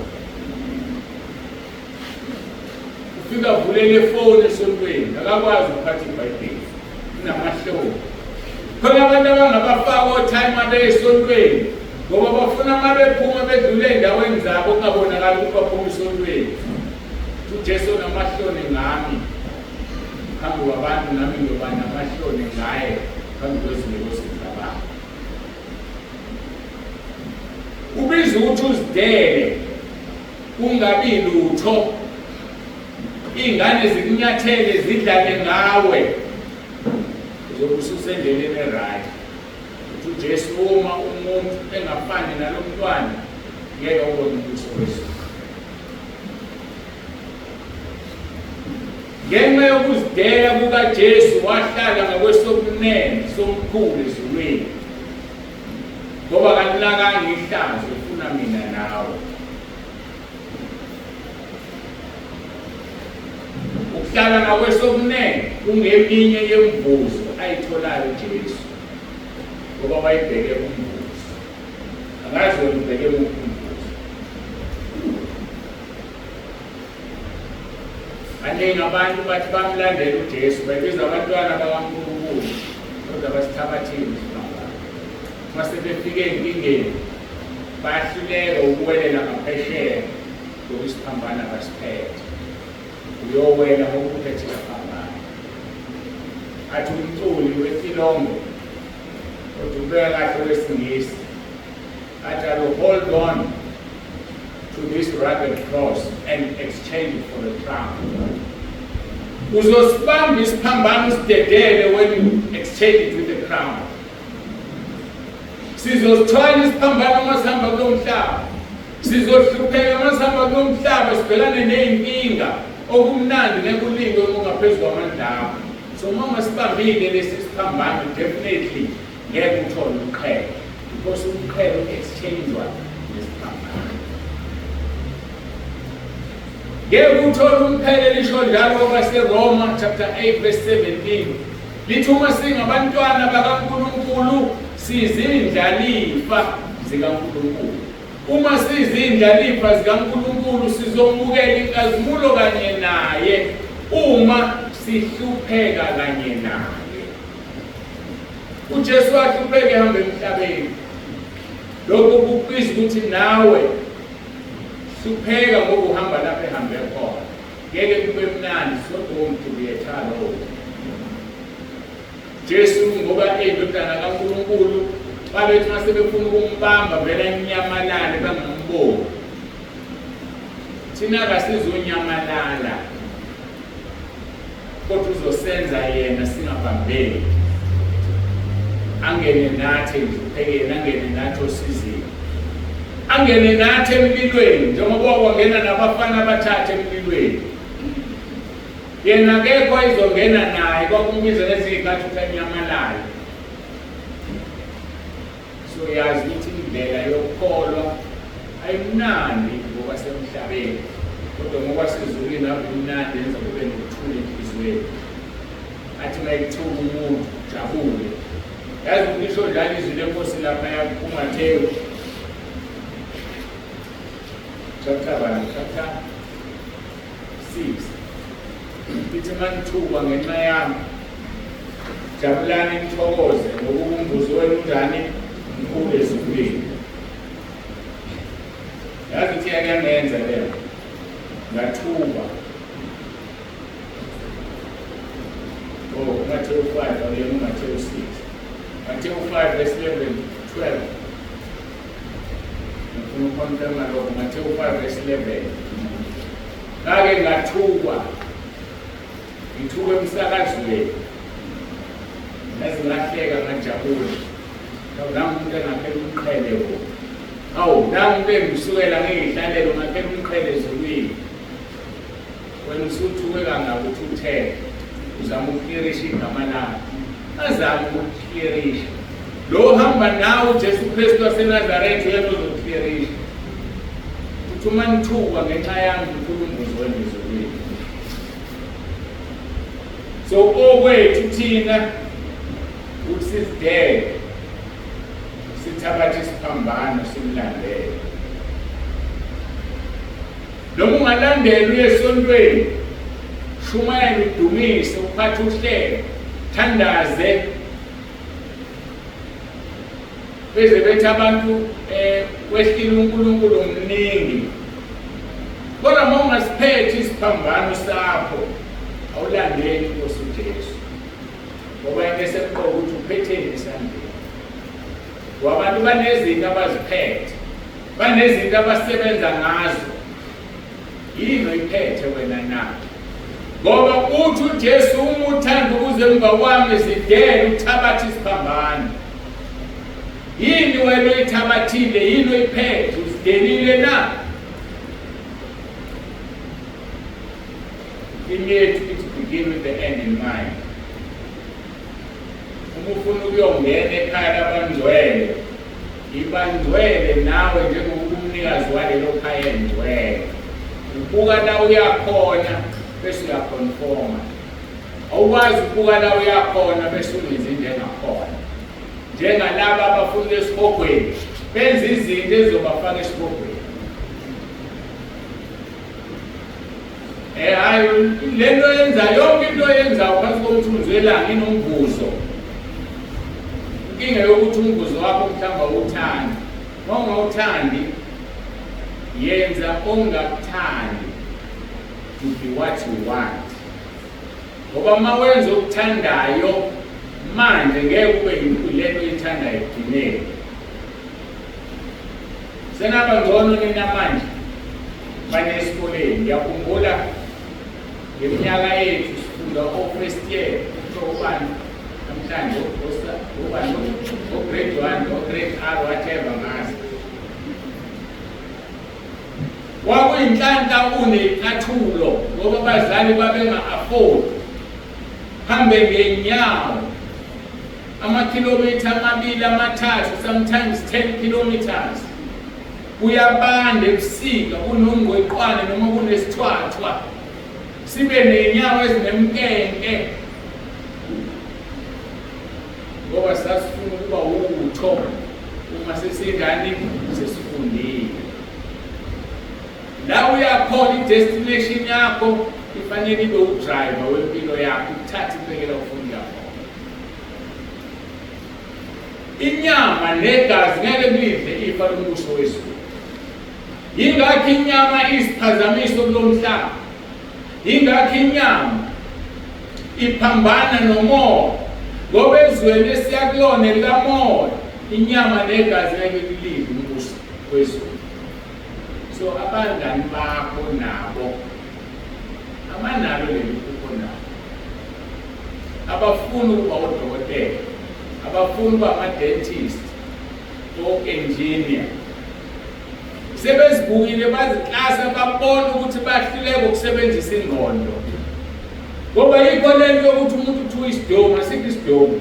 Ufika avulele ifoni esontweni akakwazi ukuphatha iBhayibheli, unamahloni. Khona abantu abangabafaka otime abesontweni ngoba bafuna uma bephuma bedlule endaweni zabo kungabonakali ukuthi baphuma esontweni. uJesu namahloni ngami phambi kwabantu, nami ngiyoba namahloni ngaye phambi kwezinkosi zabantu. Ubiza ukuthi uzidele kungabi lutho, ingane zikunyathele zidlale ngawe, uzobe ususendleleni right. Uthi uJesu uma umuntu engafani nalo mntwana ngeke ubone umbuso wezulu. Ngenxa yokuzidela kukaJesu wahlala ngakwesokunene somkhulu ezulwini, ngoba kalinakanga ihlazo efuna mina nawe. Ukuhlala ngakwesokunene kungeminye yemvuzo ayitholayo uJesu, ngoba wayibheke umvuzo. Akazi wena ubheke umvuzo. Baningi abantu bathi bamlandela uJesu, babiza abantwana bakaNkulunkulu kodwa basithabathile isiphambano. Mase befike enkingeni bayahluleka ukuwelela ngaphesheya ngoba isiphambano abasiphethe. Uyowela ngokuphethe isiphambano. Athi umculi wetilongo kodwa ubeka kahle wesingisi athi I'll hold on to this rugged cross and exchange it for a crown. Uzosibamba isiphambano sidedele when you exchange it with a crown. Sizosithwala isiphambano masihamba kulo mhlaba. Sizohlupheka masihamba kulo mhlaba sibhekane ney'nkinga okumnandi nekulinge okungaphezu kwamandla akho. So uma sibambile lesi siphambano definitely ngeke uthole uqhele, because uqhele exchange-wa nesiphambano. Ngeke uthole umqhele lisho njalo kwaseRoma chapter 8:17 lithi uma singabantwana bakaNkulunkulu sizindlalifa zikaNkulunkulu. Uma sizindlalifa zikaNkulunkulu sizomukela inkazimulo kanye naye uma sihlupheka kanye naye. uJesu wahlupheka ehamba emhlabeni. Lokho kubiza ukuthi nawe hlupheka ngoba uhamba lapha ehambe khona. Ngeke kube mnandi sodwa kuyethalo. Jesu ngoba eyindodana kaNkulunkulu babethi mase befuna ukumbamba vele enyamalale bangamboni. Thina kasizonyamalala kodwa uzosenza yena singabambeki. Angene nathi ngiphekeni, angene nathi osizini, angene nathi emlilweni njengoba kwangena nabafana abathathu emlilweni. Yena akekho izongena naye kwakubiza nezikhathi ukanyamalala. So yazi ukuthi indlela yokukholwa ayimnandi ngoba semhlabeni, kodwa ngoba sezulwini akuyimnandi yenza kube nokuthula enhliziyweni. Athi mayithuka umuntu ujabule. Yazi ngisho njalo izwi lenkosi lapha kuMathewu chapter 6 lithi manithuka ngenxa yami jabulani nithokoze ngoba umvuzo wenu unjani mkhulu ezulwini. Yazi ukuthi yamenza leyo ngathuka. Matthew 5 or Matthew 6. Matthew 5 verse 11, 12. Matthew 5 verse 11. Ngake ngathuka. Ngithuke emsakazweni. Yazi ngahleka ngajabula. Nami umuntu engaphela umqhele wo. Awu, nami umuntu engisukela ngiyihlalele ngaphela umqhele ezulwini. Wena usuthuke kangaka uthi uthele. Uzama ukuklirisha igama lakho. Azama ukuklirisha. Lo hamba nawe uJesu Kristu waseNazaretha uyena ozokuklirisha. Uthi uma nithuka ngenxa yami uNkulunkulu wenzulwini. So okwethu thina uthi sidele sithabathe isiphambano simlandele. Noma ungalandela uye esontweni shumayela udumise uphathe uhlelo thandaze beze bethi abantu kwehlile uNkulunkulu omningi. Kodwa uma ungasiphethe isiphambano sakho awulandeli inkosi uJesu ngoba into semqoka ukuthi uphetheni esandleni. Wabantu banezinto abaziphethe, banezinto abasebenza ngazo. Yini oyiphethe wena na? Ngoba uthi uJesu uma uthanda ukuze emva kwami sidele uthabathe isiphambano. Yini wena oyithabathile? Yini oyiphethe? Usidelile na? We need to begin with the end in mind. Uma ufuna ukuyongena ekhaya labangcwele, ibangcwele nawe njengomnikazi walelo khaya engcwele. Ubuka la uyakhona bese uyaconforma. Awukwazi ukubuka la uyakhona bese ungenzi njengakhona. Njengalaba abafuna esibhogweni benza izinto ezobafaka esibhogweni. Hayi lento yenza yonke into yenzayo phansi komthunzi welanga inomvuzo. Inkinga yokuthi umvuzo wakho mhlawumbe awuthandi. Uma ungawuthandi yenza ongakuthandi to be what you want. Ngoba uma wenza okuthandayo manje ngeke ube yilento oyithandayo ekugcineni. Senaba ngcono nina manje banesikoleni. Ngiyakhumbula ngeminyaka yethu sifunda o-first year ubani namhlanje ubani o-grade 1 o-grade R whatever ngazi. Kwakuyinhlanhla unecathulo ngoba abazali babenga-afford hambe ngenyawo amakhilomitha amabili amathathu, sometimes 10 kilometers. Uyabanda ebusika kunongweqwane noma kunesithwathwa sibe nenyawo ezinemkenke ngoba sasifuna ukuba utho uma sesingani sesifundile. La uyakhona i-destination yakho ifanele ibe udriver wempilo yakho uthathe ibekela ufunda khona. Inyama negazi ngeke lidle ifa lombuso wezulu. Yingakho inyama isiphazamiso kulomhlaba. Yingakho inyama iphambana nomoya. Ngoba ezweni esiyakulona likamoya inyama negazi ngeke lidle umbuso wezulu. So abangani bakho nabo amanalo leliphupho nabo. Abafuna ukuba udokotela, abafuna ukuba ama-dentist o-engineer. Sebezibukile baziklasa babona ukuthi bahluleka ukusebenzisa ingqondo. Ngoba yikho lento yokuthi umuntu uthi uyisidomo, asikho isidomo.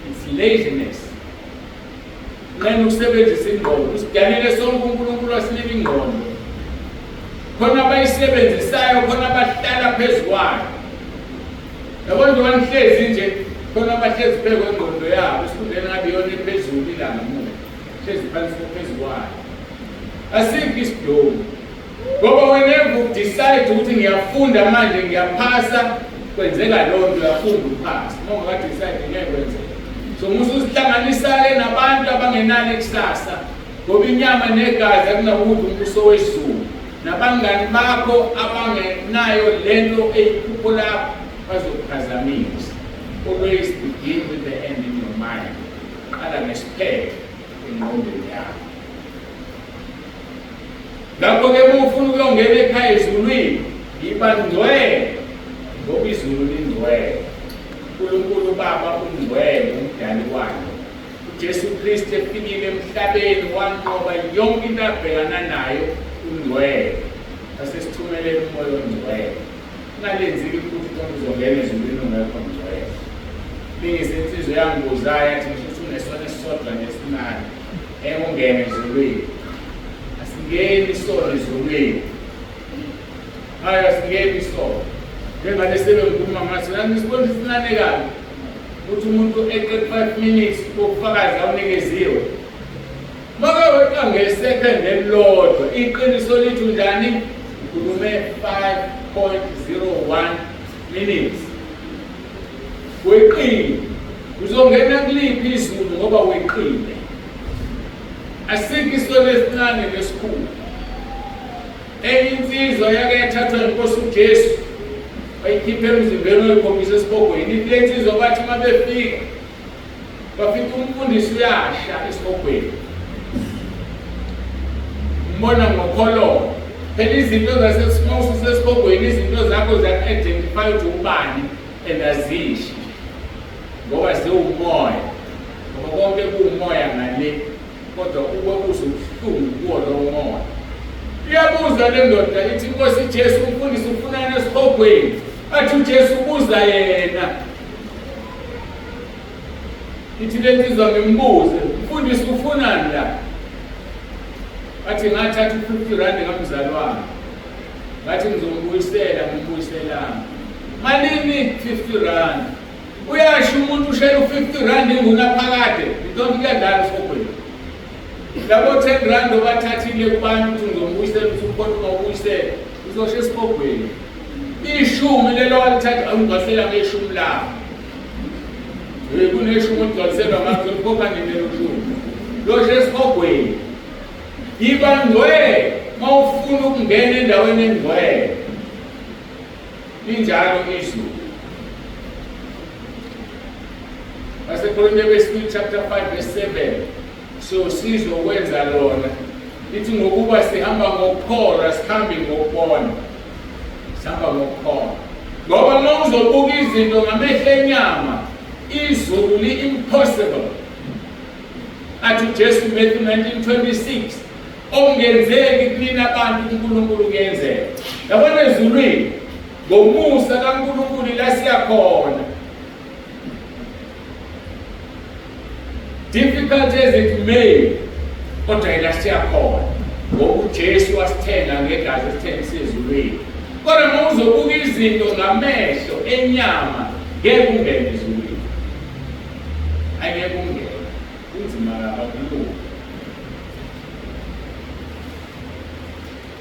It's laziness. Nqena ukusebenzisa ingqondo. Usiganele sonke uNkulunkulu wasinika ingqondo. Khona abayisebenzisayo, khona abahlala phezu kwayo. Yabona wangihlezi nje khona abahlezi phezu kwengqondo yabo esifundeni ngabe iyona ephezulu ilanga muntu hlezi phansi phezu kwayo. Asikho isidongo ngoba whenever udecide ukuthi ngiyafunda manje ngiyaphasa kwenzeka loo nto uyafunda uphasa noma ungakadecide ngeke kwenzeka. So musuzihlanganisale nabantu abangenalo ikusasa ngoba inyama negazi akunakuthi umbuso wezulu. Nabangani bakho abangenayo lento eyiphupho lakho bazokuphazamisa. Always begin with the end in your mind. Qala ngesiphelo engqondweni yakho. Lapho-ke uma ufuna ukuyongena ekhaya ezulwini, yiba ngcwele ngoba izulu lingcwele. uNkulunkulu Baba ungcwele umdali wakhe. uJesu Kristu efikile emhlabeni wanqoba yonke into abhekana nayo ungcwele. Asesithumelele umoya ongcwele. Ungalenzeki ukuthi konke uzongena ezulwini ungekho ngcwele. Insizwe yami ngozayo athi ngisho unesona esisodwa nesimali ungene ezulwini. Asingeni isona ezulwini. Hayi asingeni isona. Njengoba sebengikhuluma ngathi ngisibona isincane kabi ukuthi umuntu eqede 5 minutes ukufakazi awunikeziwe. Maka wethu ngesecond elilodwa iqiniso lithi njani? Ukhulume 5.01 minutes. Weqile. Uzongena kuliphi izulu ngoba weqile. Asikho isona esincane nesikhulu. Enye insizwa yake yathathwa inkosi uJesu. Bayikhiphe emzimbeni oyikhombisa esibhogweni. Le nsizwa bathi uma befika bafika umfundisi uyasha esibhogweni. Umbona ngokholo. Phela izinto zasesibhogweni izinto zakho ziya-identify ukuthi ubani and azishi. Ngoba ziwumoya. Ngoba konke kuwumoya ngale kodwa ube ubuhlungu kuwo lowo moya. Iyabuza le ndoda ithi inkosi Jesu umfundisi ufunana esibhogweni. Athi uJesu ubuza yena. Ithi le nsizwa ngimbuze, umfundisi ufunani la? Athi ngathatha u50 kamzali wami. Ngathi ngizombuyisela ngimbuyiselanga. Malini 50 rand? Uyasho umuntu ushela u50 rand ingunaphakade. Ngidonke kuyadala esibhogweni. Labo 10 rand obathathile kubantu ngizombuyisela usukhona ukubuyisela. Uzosho esibhogweni. Ishumi lelo walithatha angibasela ngeshumi la. Kuneshumi ogcwaliselwa ngazo likhokha ngendlela ushumi. Losho esibhogweni. Yiba ngcwele mawufuna ukungena endaweni engcwele. Linjalo izulu. Wasekorinthe chapter 5 verse 7. So sizokwenza lona. Lithi ngokuba sihamba ngokukholwa sihambe ngokubona. Sihamba ngokukholwa. Ngoba uma uzobuka izinto ngamehlo enyama, izulu li-impossible. Athi uJesu Matthew 19:26. Ongenzeki kunina abantu uNkulunkulu kuyenzeka. Yabona ezulwini ngomusa kaNkulunkulu la siyakhona. Difficult as it may, kodwa ila siyakhona. Ngoba uJesu wasithenga ngegazi esithengisa ezulwini. Kodwa uma uzobuka izinto ngamehlo enyama, ngeke ungene ezulwini. Angeke ungene. Kunzima kakhulu.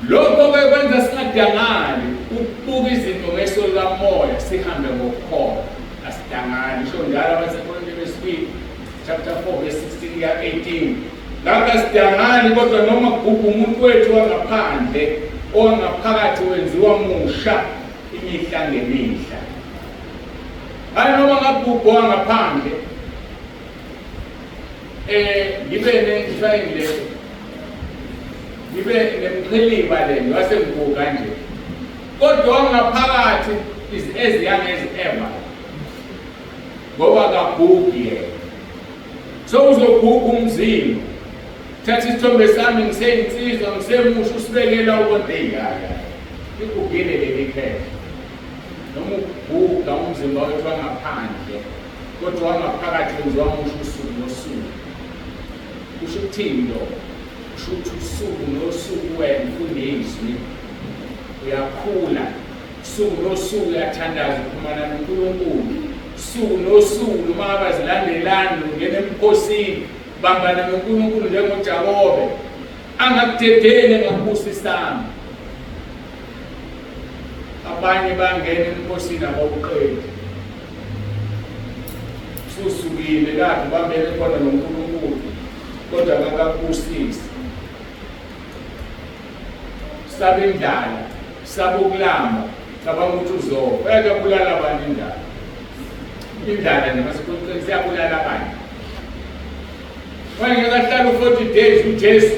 Lokho kwenza singadangali ukubuka izinto ngeso likamoya sihambe ngokukholwa. Asidangali. Isho njalo abasekorinthe chapter 4 verse 16 ya 18. Ngakho sidangali kodwa noma kubhubha umuntu wethu wangaphandle ongaphakathi wenziwa musha imihla ngemihla. Hayi noma ngabhubha wangaphandle ngibe nefayile ngibe nemqhiliba le wasengibuka nje. Kodwa wangaphakathi is as young as ever. Ngoba kabhubhi yena. So uzobhubha umzimba. Thatha isithombe sami ngisensizwa ngisemusha usibekela ukondeyayo. Ikugile leli khaya. Noma ubhubha umzimba wethu wangaphandle. Kodwa wangaphakathi wenziwa musha usuku nosuku. Kusho ukuthini lo? Kusho ukuthi usuku nosuku wena ufunde izwi. Uyakhula. Usuku nosuku uyathandaza ukuxhumana noNkulunkulu. suku nosuku uma abazilandelana ungena emkhosini bambana noNkulunkulu njengoJakobe angakudedeli engakubusisanga. Abanye bangena emkhosini abawuqedi susukile lapho bambele khona noNkulunkulu kodwa akakubusisi. Sabe indlala, sabe ukulamba, cabanga ukuthi uzofa. Bayakubulala abantu indlala. Indlala nemasikweni siyabulala abantu. Wayengakahlala u-40 days uJesu.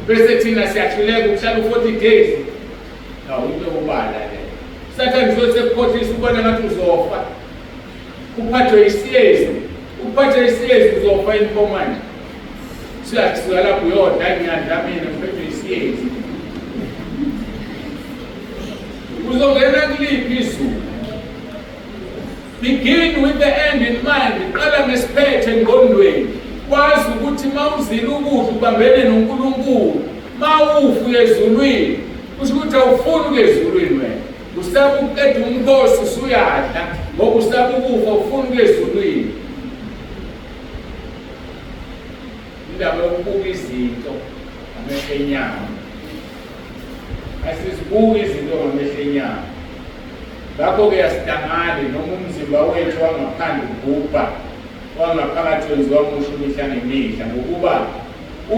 Bese thina siyahluleka ukuhlala u-40 days. Hawu into obala le. Sathane uzosephothisa ubona ngathi uzofa. Uphathwe isiyezi. Uphathwe isiyezi uzofa impomanje. Siyakusuka lapho uyoda ngiyadlamini uphethwe isiyezi. Uzongena kuliphi izulu? Begin with the end in mind. Qala ngesiphethe engqondweni. Wazi ukuthi mawuzila ukudla ubambene noNkulunkulu. Mawufu ezulwini. Kusho ukuthi awufuni ukezulwini wena. Usaba ukuqeda umkhosi usuyadla ngoba usaba ukufa ufuni ukezulwini. Indaba yokubuka izinto ngamehlo enyama. Asizibuki izinto ngamehlo enyama. Ngakho-ke asidangale noma umzimba wethu wangaphandle ubhubha, wangaphakathi wenziwa musho imihla ngemihla, ngokuba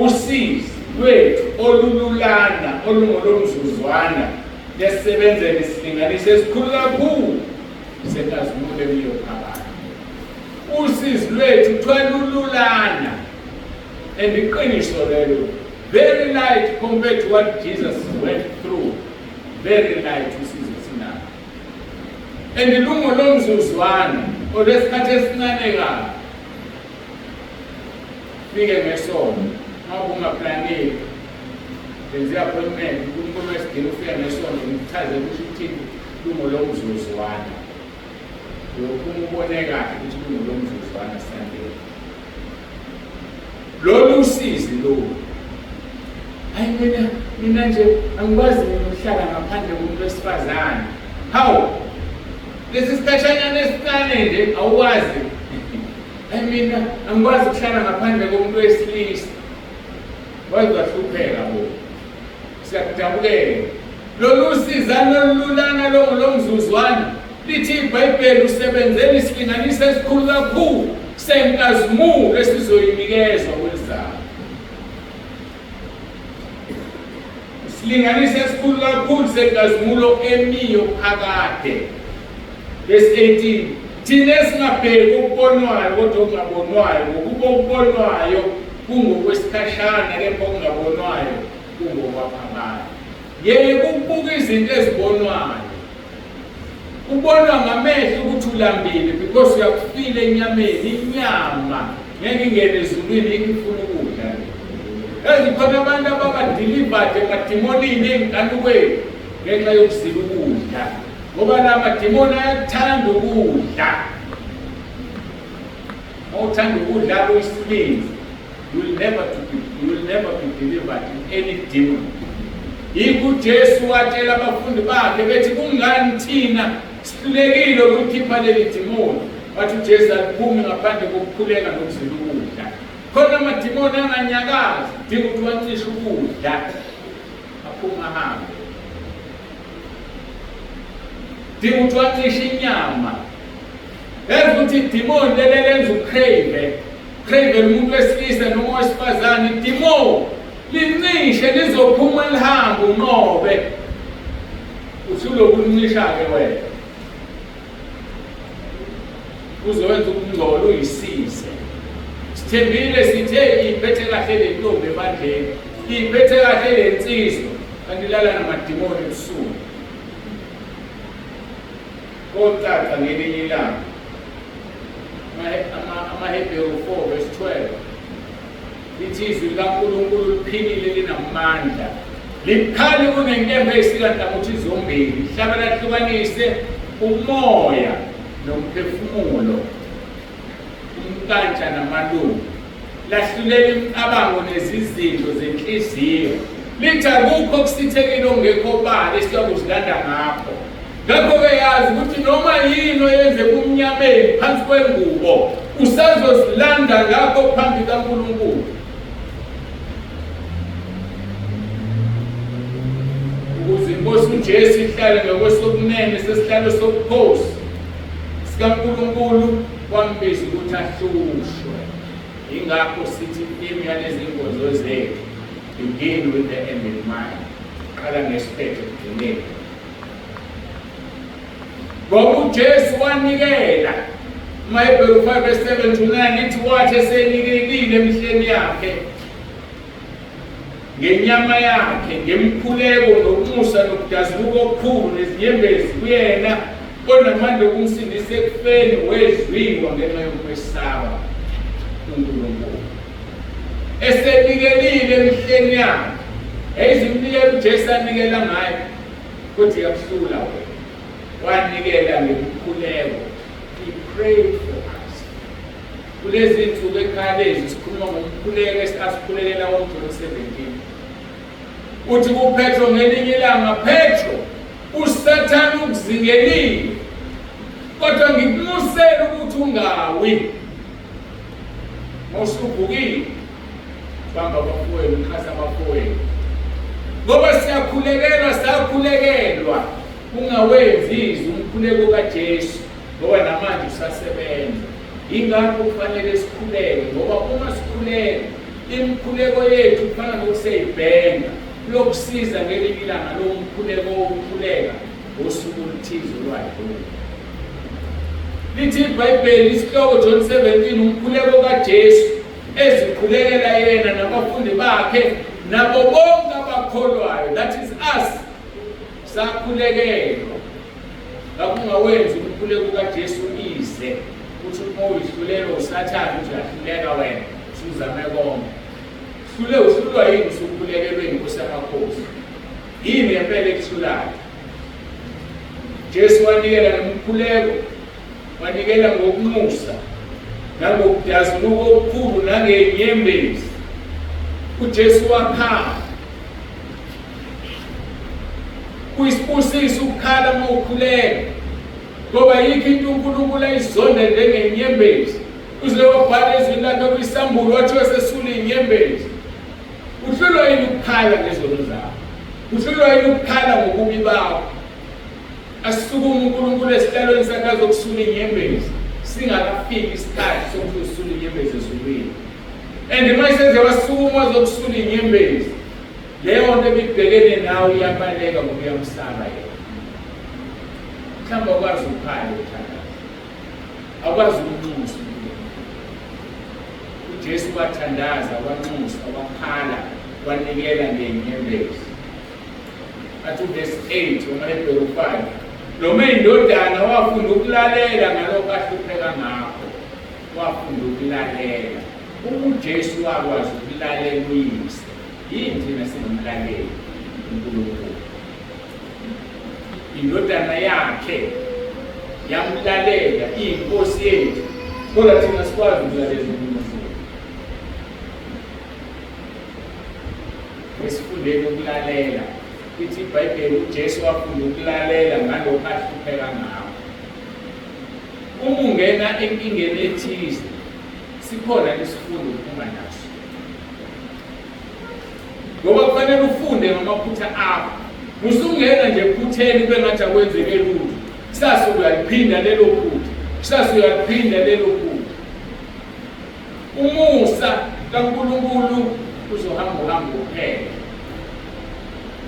usizi lwethu olululana olungolomzuzwana lesisebenzele isilinganiso esikhulu kakhulu senkazimulo emiyophakathi. Usizi lwethu kuthiwa lululana, and iqiniso lelo, very light compared to what Jesus went through. Very light usizi esinalo. And ilungu lomzuzwana olesikhathi esincane kabi fike ngesono ngoba ungaplaneli benze appointment uNkulunkulu wesidingo ufika ngesono ngikuchaze ukuthi uthini ilungu lomzuzwana. Lokhu ubone kahle ukuthi ilungu lomzuzwana sandele lolu usizi lo. Hayi mina nje angikwazi ukuhlala ngaphandle komuntu wesifazane. How? Lesi sikhashanyana esincane nje awukwazi. Mina angikwazi ukuhlala ngaphandle komuntu wesilisa. Wazi wahlupheka bo. Siyakujabukela. Lolu sizana lolulana lomzuzwana lithi iBhayibheli usebenzela isilinganiso esikhulu kakhulu senkazimulo esizoyinikezwa kwezabo. Isilinganiso esikhulu kakhulu senkazimulo emiyo phakade. Verse 18. Thina singabheki ukubonwayo kodwa ongabonwayo, ngokuba okubonwayo kungokwesikhashana kepha okungabonwayo kungokwaphakade. Yeke ukubuka izinto ezibonwayo. Ubonwa ngamehlo ukuthi ulambile because uyakufila enyameni, inyama ngeke ingene ezulwini ikufuna ukudla. Ezikhona abantu ababa-delivered emademonini enkanukweni ngenxa yokuzila ukudla. Ngoba la mademoni ayakuthanda ukudla. Mawuthanda ukudla kuyisilinzi, you will never be delivered in any demon. Yikho uJesu watshela abafundi bakhe bethi kungani thina sihlulekile ukukhipha leli demoni. Wathi uJesu aliphumi ngaphandle kokukhuleka nokuzila ukudla. Khona amademoni anganyakazi, dinga ukuthi wancishe ukudla aphuma ahambe. Dinga ukuthi wancishe inyama. Yazi ukuthi idemoni lenza ucrave umuntu wesilisa noma wesifazane. Idemoni lincishe lizophuma lihambe unqobe. Usuloku lincisha-ke wena. Uzowenza ukungcola uyisize. Sithembile sithe iphethe kahle le ntombi ebandleni. Iphethe kahle le nsizwa. Kanti lala namademoni ebusuku. Kocaca ngelinye ilanga. AmaHebheru 4 verse 12. Lithi izwi likaNkulunkulu liphilile linamandla. Likhali kunenkemba eyisikantamu ukuthi zombili. Lihlaba lahlukanise umoya nomphefumulo, umnkantsha namalungu. Lahlulela imicabango nezizindlo zenhliziyo. Lithi akukho kusithekile ongekho bala esiyakuzilanda ngakho. Ngakho-ke yazi ukuthi noma yini oyenze kumnyameni phansi kwengubo usazozilanda ngakho phambi kaNkulunkulu. Ukuze inkosi uJesu ihlale ngakwesokunene sesihlalo sobukhosi sikaNkulunkulu kwambiza ukuthi ahlushwe. Ingakho sithi impilo yalezi nkonzo zethu begin with the end in mind. Qala ngesiphetho ekugcineni. Ngoba uJesu wanikela eHebrew 5:7-9 ithi wathi esenikelile emhleni yakhe ngenyama yakhe ngemkhuleko nokumusa nokudazuluka okukhulu nezinyembezi kuyena onamandla okumsindisa ekufeni wezwiwa ngenxa yokwesaba uNkulunkulu. Esenikelile emhleni yakhe ezimnikela uJesu anikela ngayo kodwa yakuhlula wena. Wanikela ngemkhuleko. He prayed for us. Kulezi insuku ekhalezi sikhuluma ngomkhuleko esikhulekela ngoJohn 17. Uthi kuPetro ngelinye ilanga, Petro, uSathane ukuzingelile, kodwa ngikumusela ukuthi ungawi. Mawusuvukile, bamba abafowenu, uxhasa abafowenu. Ngoba siyakhulekelwa. Ungawenzi umkhuleko kaJesu ngoba namanje usasebenza. Ingakho kufanele sikhuleke ngoba uma sikhuleka imkhuleko yethu kufana nokuseyibhenga lokusiza ngelinye ilanga lo mkhuleko wokukhuleka ngosuku oluthize olwadlule. Lithi iBhayibheli isihloko John 17 umkhuleko kaJesu ezikhulekela yena nabafundi bakhe nabo bonke abakholwayo, that is us. Sakhulekelwa. Ngakungawenzi umkhuleko kaJesu ize uthi uma uyihlulelwa uSathane uthi uyahluleka wena usuzame konke. Uhlulwa yini usukhulekelwe inkosi yamakhosi? Yini ngempela ekuhlulayo? Jesu wanikela ngemkhuleko, wanikela ngokumusa nangokudazuluka okukhulu nangenyembezi. uJesu wakhala. Kuyisibusiso ukukhala uma ukhuleka ngoba yikho into uNkulunkulu ayizonda njengenyembezi. Uzileyo bhala ezwini lakhe kwisambulo wathi wesesula inyembezi. Uhlulwa yini ukukhala ngezono zakho? Uhlulwa yini ukukhala ngobubi bakho? Asisukume uNkulunkulu esihlalweni sakhe azokusula inyembezi singakafiki isikhathi sokuthi usule inyembezi ezulwini. And mayisenze wasukuma azokusula inyembezi, leyo nto ebibhekene nawe iyabaleka ngoba uyamsaba yena. Mhlawumbe akwazi ukukhala uthandaza, akwazi ukunxusa. uJesu wathandaza, wanxusa, wakhala, wanikela ngenyembezi. Athi verse 8 eHebrew 5, noma indodana wafunda ukulalela ngalokho ahlupheka ngakho, wafunda ukulalela. uJesu wakwazi ukulalela uyise. Yini thina singumlaleli uNkulunkulu? Indodana yakhe yamlalela, iyinkosi yethu, kodwa thina sikwazi ukulalela uNkulunkulu. Esifundeni ukulalela. Ithi iBhayibheli uJesu wafunda ukulalela ngalokho ahlupheka ngakho. Uma ungena enkingeni ethize, sikhona lesifundo uphuma naso. Ngoba kufanele ufunde ngamaphutha akho. Musungena nje ephutheni bengathi akwenzeke lutho. Kusasa uyaliphinda lelo phutha. Kusasa uyaliphinda lelo phutha. Umusa kaNkulunkulu uzohamba uhambo kuphela.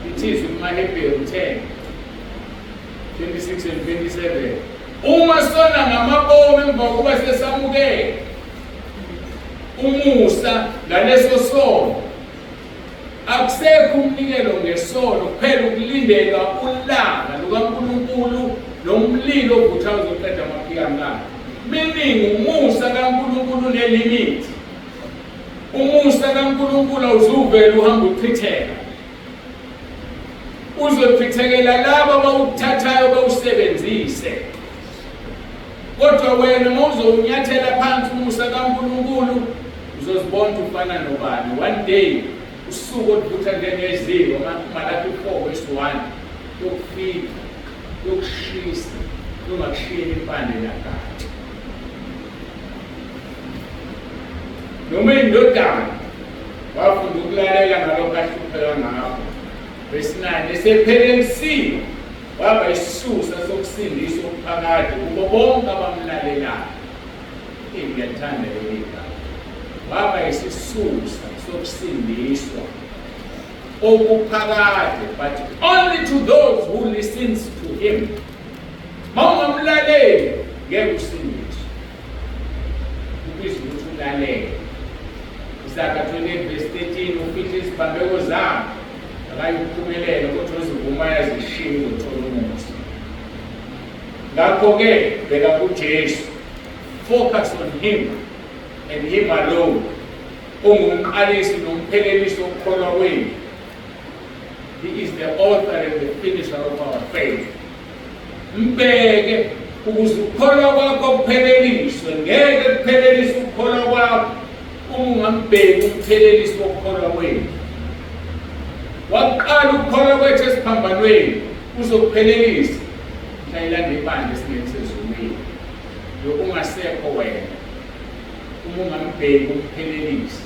Ithize kumaHebrew 10:26 and 27. Uma sona ngamabomu emva kokuba sesamukele umusa ngaleso sono, akusekho umnikelo ngesono kuphela ukulindela ulanga lukaNkulunkulu nomlilo ovutha uzoqeda amaphikamo lakhe. Meaning umusa kaNkulunkulu nelimit. Umusa kaNkulunkulu awuzuvela uhamba uchitheka. Uzochithekela laba abawuthathayo bawusebenzise. Kodwa wena mawuzonyathela phansi umusa kaNkulunkulu uzozibona ufana nobani. One day usuku oluvutha njengezivo, Malaki 4:1 lokufika yokushisa lungakushiyeli impande nakade. Noma indodana wafunda ukulalela ngalokho ahlupheka ngakho. Verse 9, esephelelisiwe waba isisusa sokusindisa okuphakade kubo bonke abamlalelayo. Ngiyathanda leli gama. Waba isisusa sokusindiswa okuphakade, but only to those who listens to him. Mawungamlaleli ngeke usindiswe. Ubizwa ukuthi ulalele. Isaka 28 verse 13 ufihle izibambeko zakhe akayiphumelela kodwa uzivuma yazishiya uthola umusa. Ngakho-ke bheka kuJesu, focus on him and him alone. Ungumqalisi nomphelelisi wokukholwa kwethu. He is the author and the finisher of our faith. Mbeke ukuze ukukholwa kwakho kupheleliswe, ngeke kuphelelise ukukholwa kwakho ungambheki umphelelisi wokukholwa kwethu. Waqala ukukholwa kwethu esiphambanweni uzokuphelelisa hlayilanda ibandla esingesezulwini. Ungasekho wena uma ungambheki umphelelisi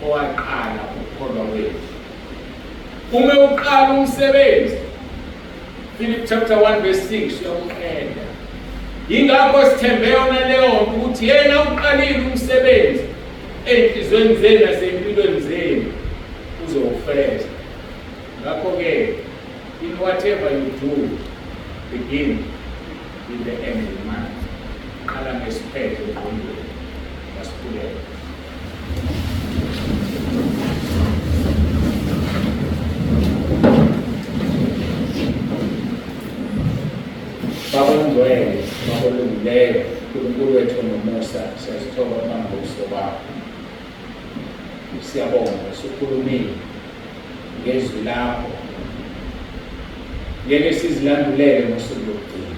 owaqala ukukholwa kwethu. Uma uqala umsebenzi, Philip chapter 1 verse 6 uyakuqeda. Yingakho sithembe yona leyo ukuthi yena uqalile umsebenzi enhlizweni zenu nasempilweni zenu uzowufeza. Ngakho-ke, in whatever you do, begin with the end in mind. Qala ngesiphetho engqondweni. Masiphumelele. Baba ongcwele, Baba olungileyo, uNkulunkulu wethu nomusa, siyazithoba ubuso bakho. Siyabonga usukhulumile ngezwi lakho. Ngeke sizilandulele ngosuku lokugcina.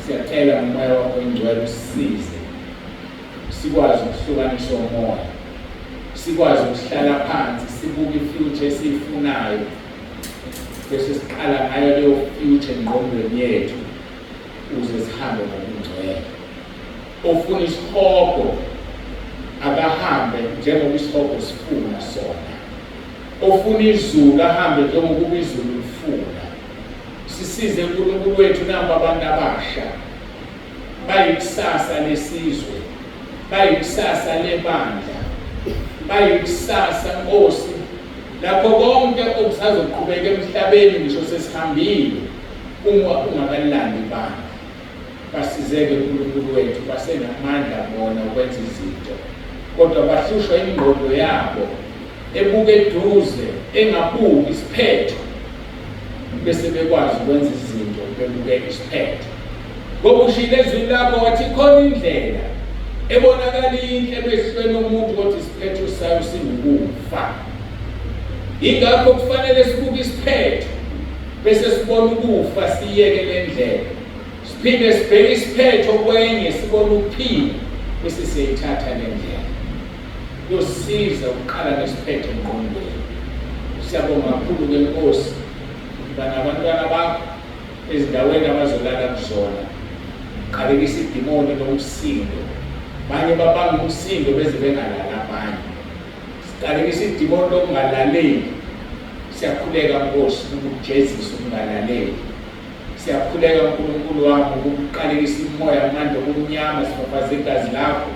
Siyacela ngomoya wakho ongcwele usisize. Sikwazi ukuhlukanisa umoya. Sikwazi ukuhlala phansi sibuke ifuture esiyifunayo. Bese siqala ngayo leyo future engqondweni yethu ukuze sihambe ngokungcwele. Ofuna isihogo akahambe njengoba isihogo sifuna sona. Ofuna izulu ahambe njengoba izulu lifuna. Sisize uNkulunkulu wethu nabo abantu abasha. Bayikusasa lesizwe. Bayikusasa lebandla. Bayikusasa Nkosi. Lapho konke okusazoqhubeka emhlabeni ngisho sesihambile uma ungabalandi ibandla. Basizeke uNkulunkulu wethu basenamandla bona ukwenza izinto. Kodwa bahlushwa ingqondo yabo ebuke eduze engabuki isiphetho bese bekwazi ukwenza izinto bebuke isiphetho. Ngoba ushilo ezwini lakho wathi khona indlela ebonakala inhle emehlweni omuntu kodwa isiphetho sayo singukufa. Ingakho kufanele sibuke isiphetho bese sibona ukufa siyeke le ndlela. Siphinde sibheke isiphetho kwenye sibona ukuphila bese siyayithatha le ndlela. Yosiza ukuqala nesiphetho engqondweni. Siyabonga kakhulu ke Nkosi banabantwana bakho ezindaweni abazolala kuzona. Qalekisa idimoni nomsindo. Banye babanga umsindo beze bengalala abanye. Qalekisa idimoni lokungalaleli. Siyakhuleka Nkosi ukujezisa ukungalaleli. Siyakhuleka uNkulunkulu wami ukuqalekisa imoya amandla omnyama sifafaze igazi lakho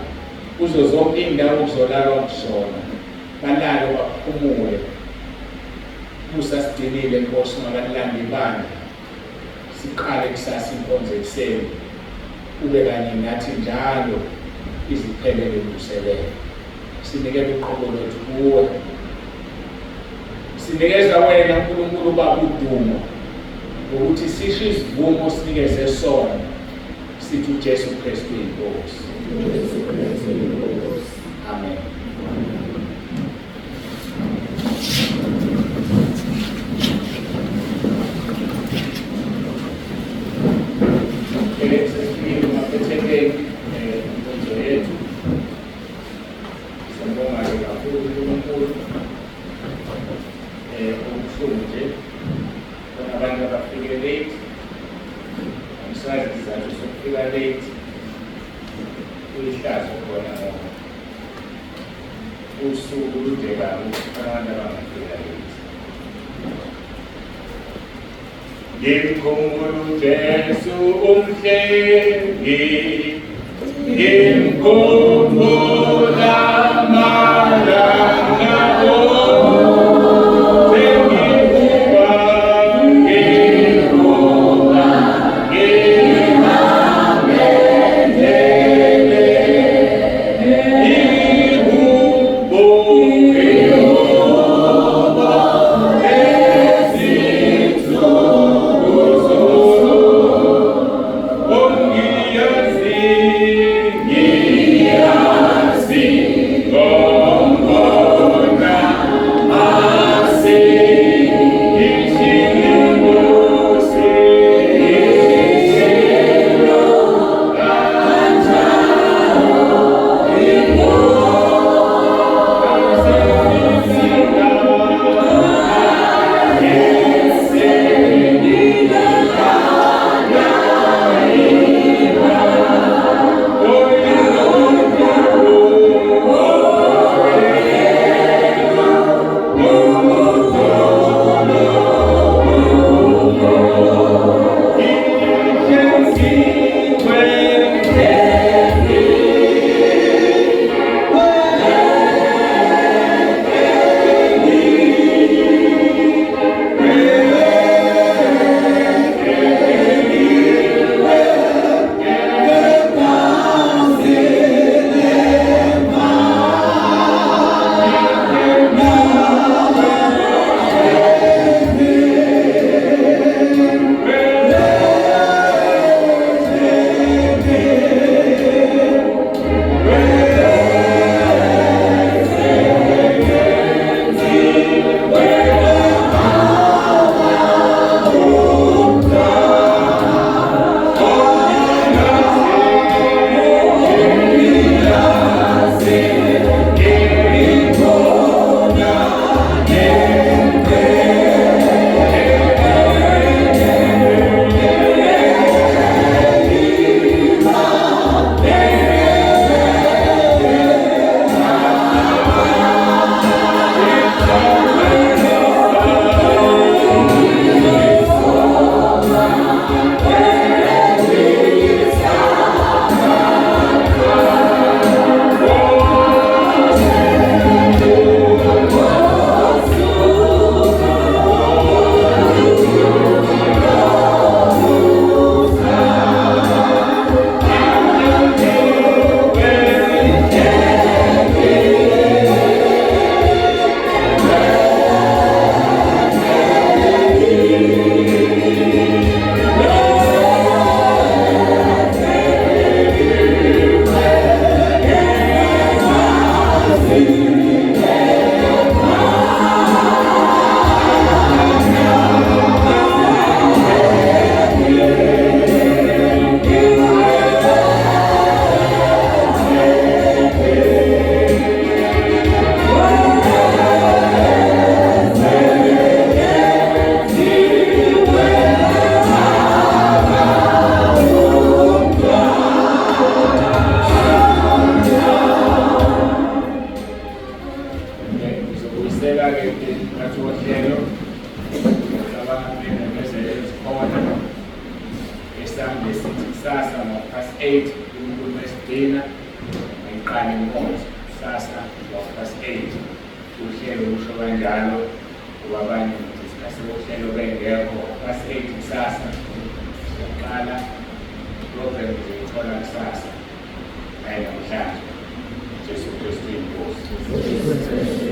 kuzo zonke indawo kuzolalwa kuzona. Balale baphumule. Usasidinile Nkosi ungabalandi ibandla. Siqale kusasa inkonzo ekuseni. Ube kanye nathi njalo iziphelele ukusebenza. Sinikeza uqobo lwethu kuwe. Sinikeza wena uNkulunkulu baba udumo ukuthi sisho isivumo sinikeze sona. Sithi uJesu Kristu inkosi. Amen. khona abantu abafike late, angisazi isizathu sokufika late, kuyihlazo khona ngoba usuku lude kabi abantu abangafika late. Ngimkhumbula uJesu umhlengi, ngimkhumbula amalanga onke, ngivuka ngimamele, ngibuke Gracias.